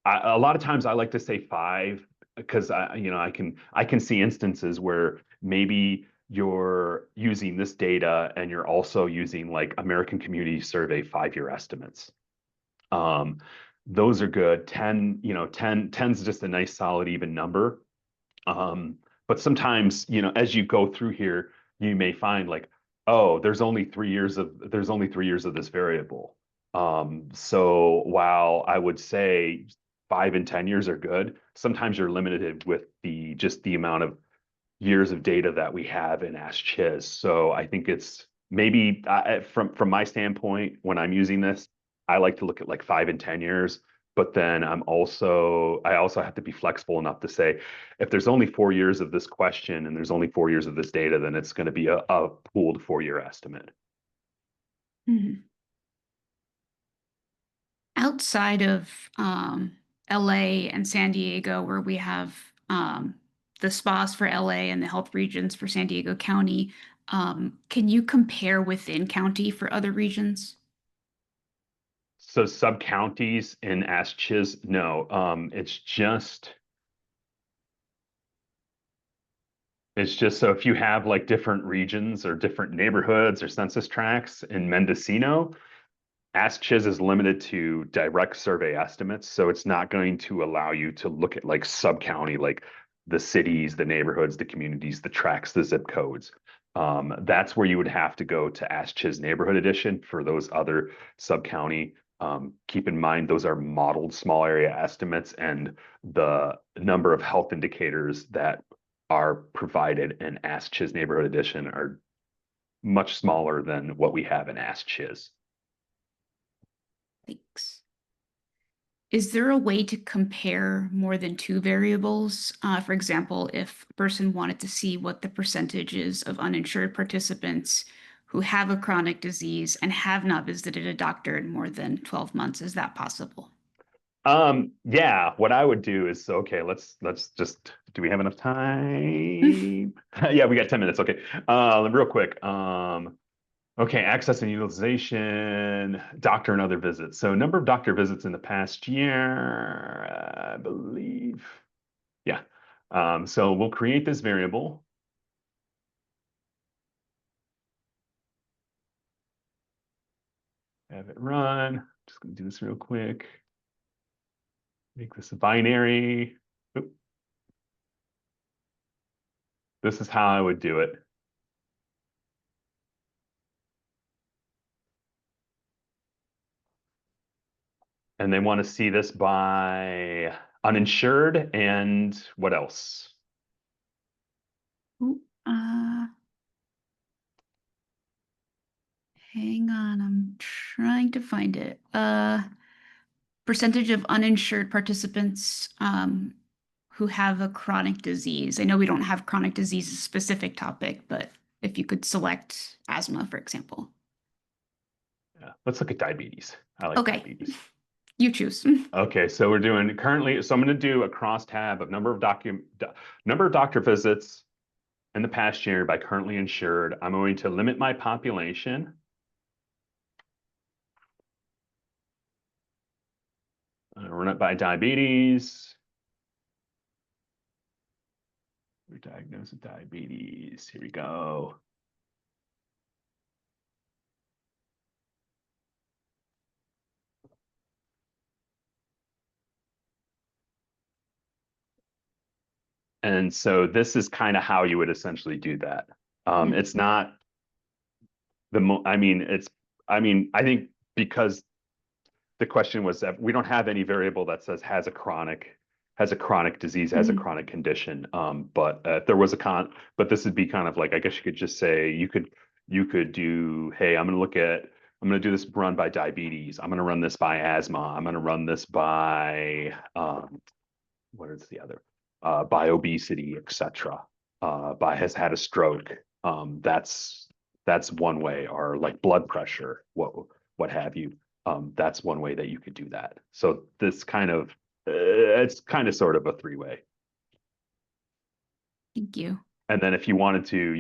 a lot of times I like to say 5, because I can see instances where maybe you're using this data and you're also using like American Community Survey 5-year estimates. Um, those are good. 10, 10's just a nice solid even number. Um, but sometimes, as you go through here, you may find like, oh, there's only 3 years of this variable. So while I would say 5 and 10 years are good, sometimes you're limited with the amount of years of data that we have in AskCHIS. So I think it's maybe, from my standpoint, when I'm using this, I like to look at like 5 and 10 years. But then I also have to be flexible enough to say, if there's only 4 years of this question and there's only 4 years of this data, then it's going to be a pooled 4-year estimate. mhm. Outside of LA and San Diego, where we have the spas for LA and the health regions for San Diego County, can you compare within county for other regions? So sub counties in AskCHIS, no, it's just so if you have like different regions or different neighborhoods or census tracts in Mendocino, AskCHIS is limited to direct survey estimates, so it's not going to allow you to look at like sub-county, like the cities, the neighborhoods, the communities, the tracts, the zip codes. That's where you would have to go to AskCHIS Neighborhood Edition for those other sub-county. Keep in mind, those are modeled small area estimates, and the number of health indicators that are provided in AskCHIS Neighborhood Edition are much smaller than what we have in AskCHIS. Thanks. Is there a way to compare more than two variables? For example, if a person wanted to see what the percentage is of uninsured participants who have a chronic disease and have not visited a doctor in more than 12 months, is that possible? Yeah, what I would do is, okay, let's just, do we have enough time? Yeah, we got 10 minutes. Okay. Real quick. Okay, access and utilization, doctor and other visits. So number of doctor visits in the past year, I believe. Yeah. So we'll create this variable. Have it run. Just gonna do this real quick. Make this a binary. Oop. This is how I would do it. And they want to see this by uninsured and what else? Ooh, hang on, I'm trying to find it. Percentage of uninsured participants who have a chronic disease. I know we don't have chronic disease as a specific topic, but if you could select asthma, for example. Yeah. Let's look at diabetes. I like Okay, diabetes. you choose. Okay, so we're doing currently, so I'm going to do a cross tab of number of doctor visits in the past year by currently insured. I'm going to limit my population. Run it by diabetes. We're diagnosed with diabetes. Here we go. And so this is kind of how you would essentially do that. It's not I mean, I think because the question was that we don't have any variable that says has a chronic disease, has a chronic condition. But if there was but this would be kind of like, I guess you could just say, you could do, hey, I'm going to do this run by diabetes. I'm going to run this by asthma. I'm going to run this by, what is the other? By obesity, etc. By has had a stroke. That's one way, or like blood pressure, what have you. That's one way that you could do that. So this kind of, it's kind of sort of a three-way. Thank you. And then if you wanted to,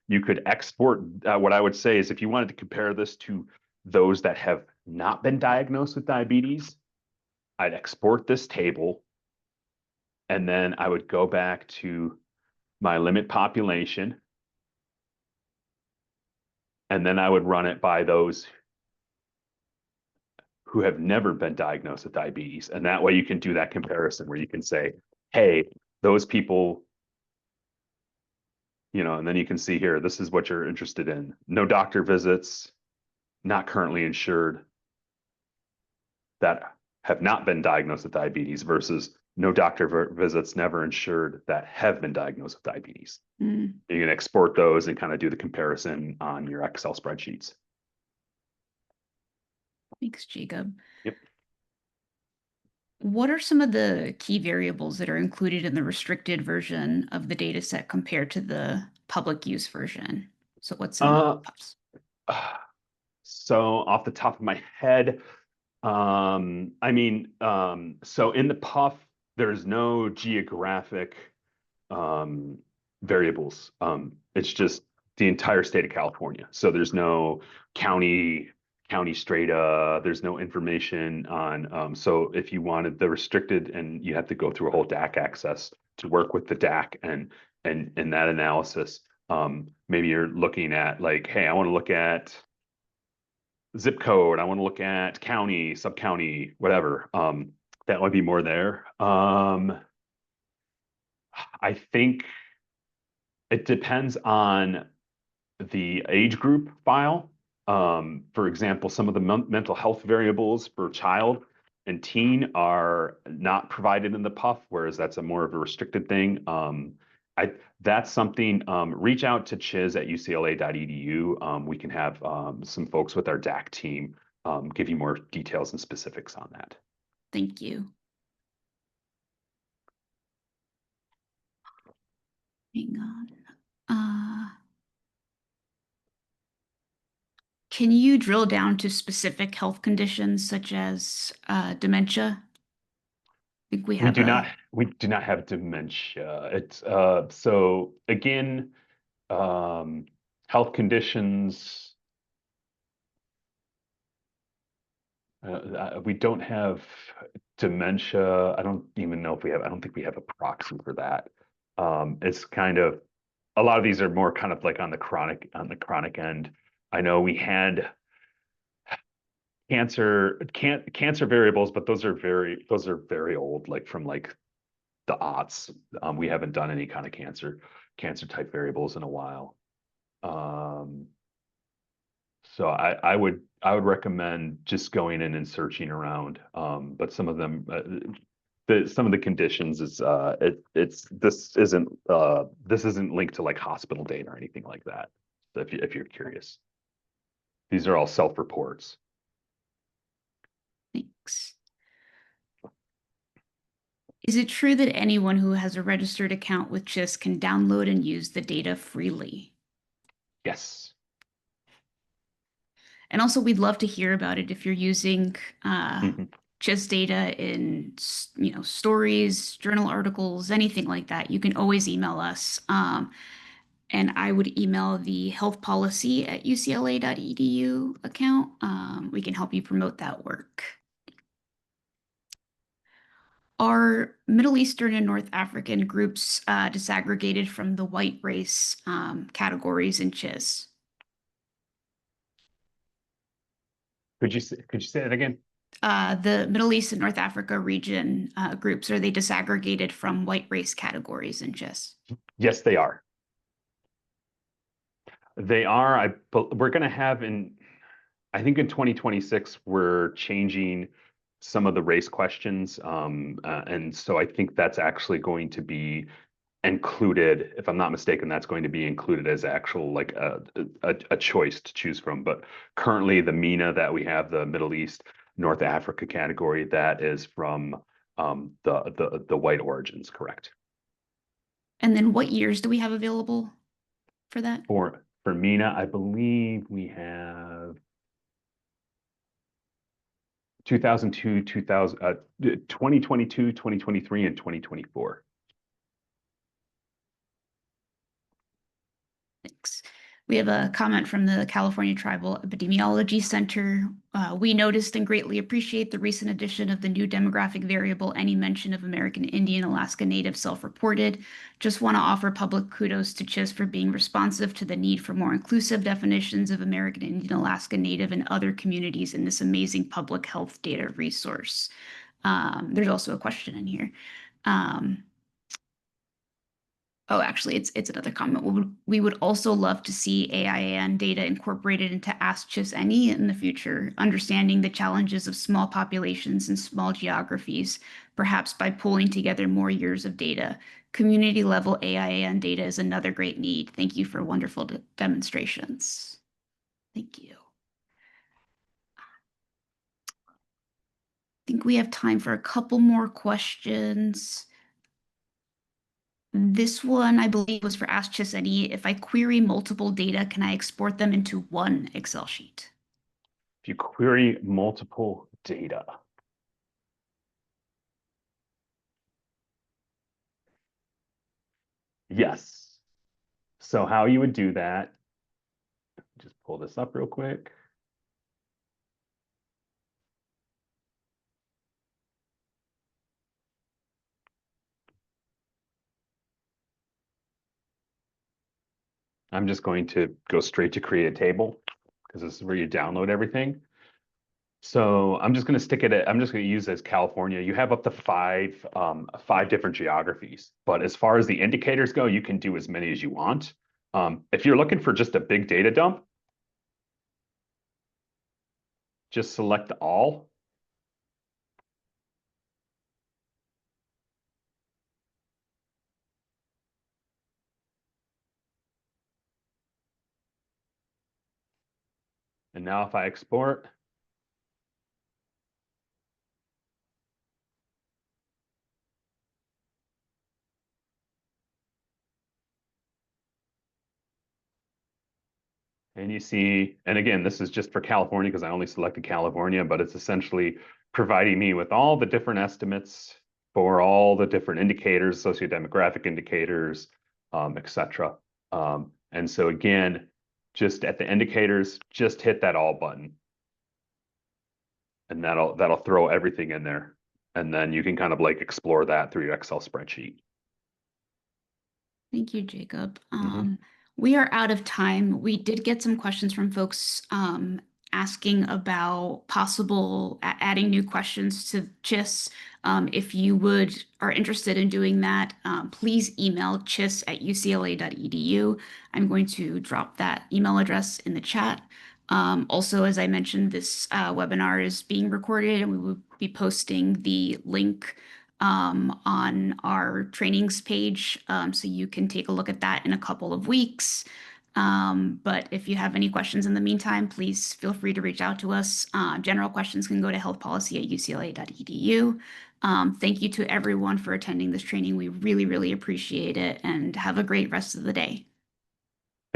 you could export, what I would say is if you wanted to compare this to those that have not been diagnosed with diabetes, I'd export this table, and then I would go back to my limit population, and then I would run it by those who have never been diagnosed with diabetes. And that way you can do that comparison where you can say, hey, those people, and then you can see here, this is what you're interested in. No doctor visits, not currently insured, that have not been diagnosed with diabetes versus no doctor visits, never insured, that have been diagnosed with diabetes. You can export those and kind of do the comparison on your Excel spreadsheets. Thanks, Jacob. Yep. What are some of the key variables that are included in the restricted version of the data set compared to the public use version? So what's in the PUFs? So off the top of my head, so in the PUF, there's no geographic variables. It's just the entire state of California. So there's no county strata. There's no information on. So if you wanted the restricted, and you have to go through a whole DAC access to work with the DAC and that analysis. Maybe you're looking at like, hey, I want to look at zip code. I want to look at county, sub-county, whatever. That might be more there. I think it depends on the age group file. For example, some of the mental health variables for child and teen are not provided in the PUF, whereas that's a more of a restricted thing. That's something, reach out to CHIS at ucla.edu. We can have some folks with our DAC team give you more details and specifics on that. Thank you. Hang on. Can you drill down to specific health conditions such as dementia? I think we do not have dementia. It's so again, health conditions. We don't have dementia. I don't even know if we have. I don't think we have a proxy for that. It's kind of, a lot of these are more kind of like on the chronic end. I know we had cancer variables, but those are very old, like from like the aughts. We haven't done any kind of cancer type variables in a while. So I would recommend just going in and searching around. But some of them, some of the conditions is this isn't linked to like hospital data or anything like that. So if you're curious, these are all self-reports. Thanks. Is it true that anyone who has a registered account with CHIS can download and use the data freely? Yes. And also, we'd love to hear about it if you're using Mhm. CHIS data in, stories, journal articles, anything like that. You can always email us. And I would email the healthpolicy@ucla.edu account. We can help you promote that work. Are Middle Eastern and North African groups disaggregated from the white race categories in CHIS? Could you say that again? The Middle East and North Africa region groups, are they disaggregated from white race categories in CHIS? Yes, they are. They are. But we're going to have I think in 2026, we're changing some of the race questions. And so I think that's actually going to be included, if I'm not mistaken, that's going to be included as actual like a choice to choose from. But currently the MENA that we have, the Middle East, North Africa category, that is from the white origins, correct? And then what years do we have available for that? For MENA, I believe we have 2002, 2022, 2023, and 2024. Thanks. We have a comment from the California Tribal Epidemiology Center. We noticed and greatly appreciate the recent addition of the new demographic variable, any mention of American Indian, Alaska Native self-reported. Just want to offer public kudos to CHIS for being responsive to the need for more inclusive definitions of American Indian, Alaska Native, and other communities in this amazing public health data resource. There's also a question in here. Oh, actually, it's another comment. We would also love to see AIN data incorporated into AskCHIS any in the future, understanding the challenges of small populations and small geographies, perhaps by pulling together more years of data. Community level AIN data is another great need. Thank you for wonderful demonstrations. Thank you. I think we have time for a couple more questions. This one, I believe, was for AskCHIS any. If I query multiple data, can I export them into one Excel sheet? If you query multiple data, yes. So how you would do that, just pull this up real quick. I'm just going to go straight to create a table because this is where you download everything. So I'm just going to stick it I'm just going to use as California. You have up to five different geographies, but as far as the indicators go, you can do as many as you want. If you're looking for just a big data dump, just select all. And now if I export, and you see, and again, this is just for California because I only selected California, but it's essentially providing me with all the different estimates for all the different indicators, sociodemographic indicators, et cetera. And so again, just at the indicators, just hit that all button. And that'll throw everything in there. And then you can kind of like explore that through your Excel spreadsheet. Thank you, Jacob. We are out of time. We did get some questions from folks asking about possible adding new questions to CHIS. If you are interested in doing that, please email chis@ucla.edu. I'm going to drop that email address in the chat. Also, as I mentioned, this webinar is being recorded and we will be posting the link on our trainings page, so you can take a look at that in a couple of weeks. But if you have any questions in the meantime, please feel free to reach out to us. General questions can go to healthpolicy@ucla.edu. Thank you to everyone for attending this training. We really, really appreciate it, and have a great rest of the day.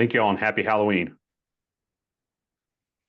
Thank you all and happy Halloween.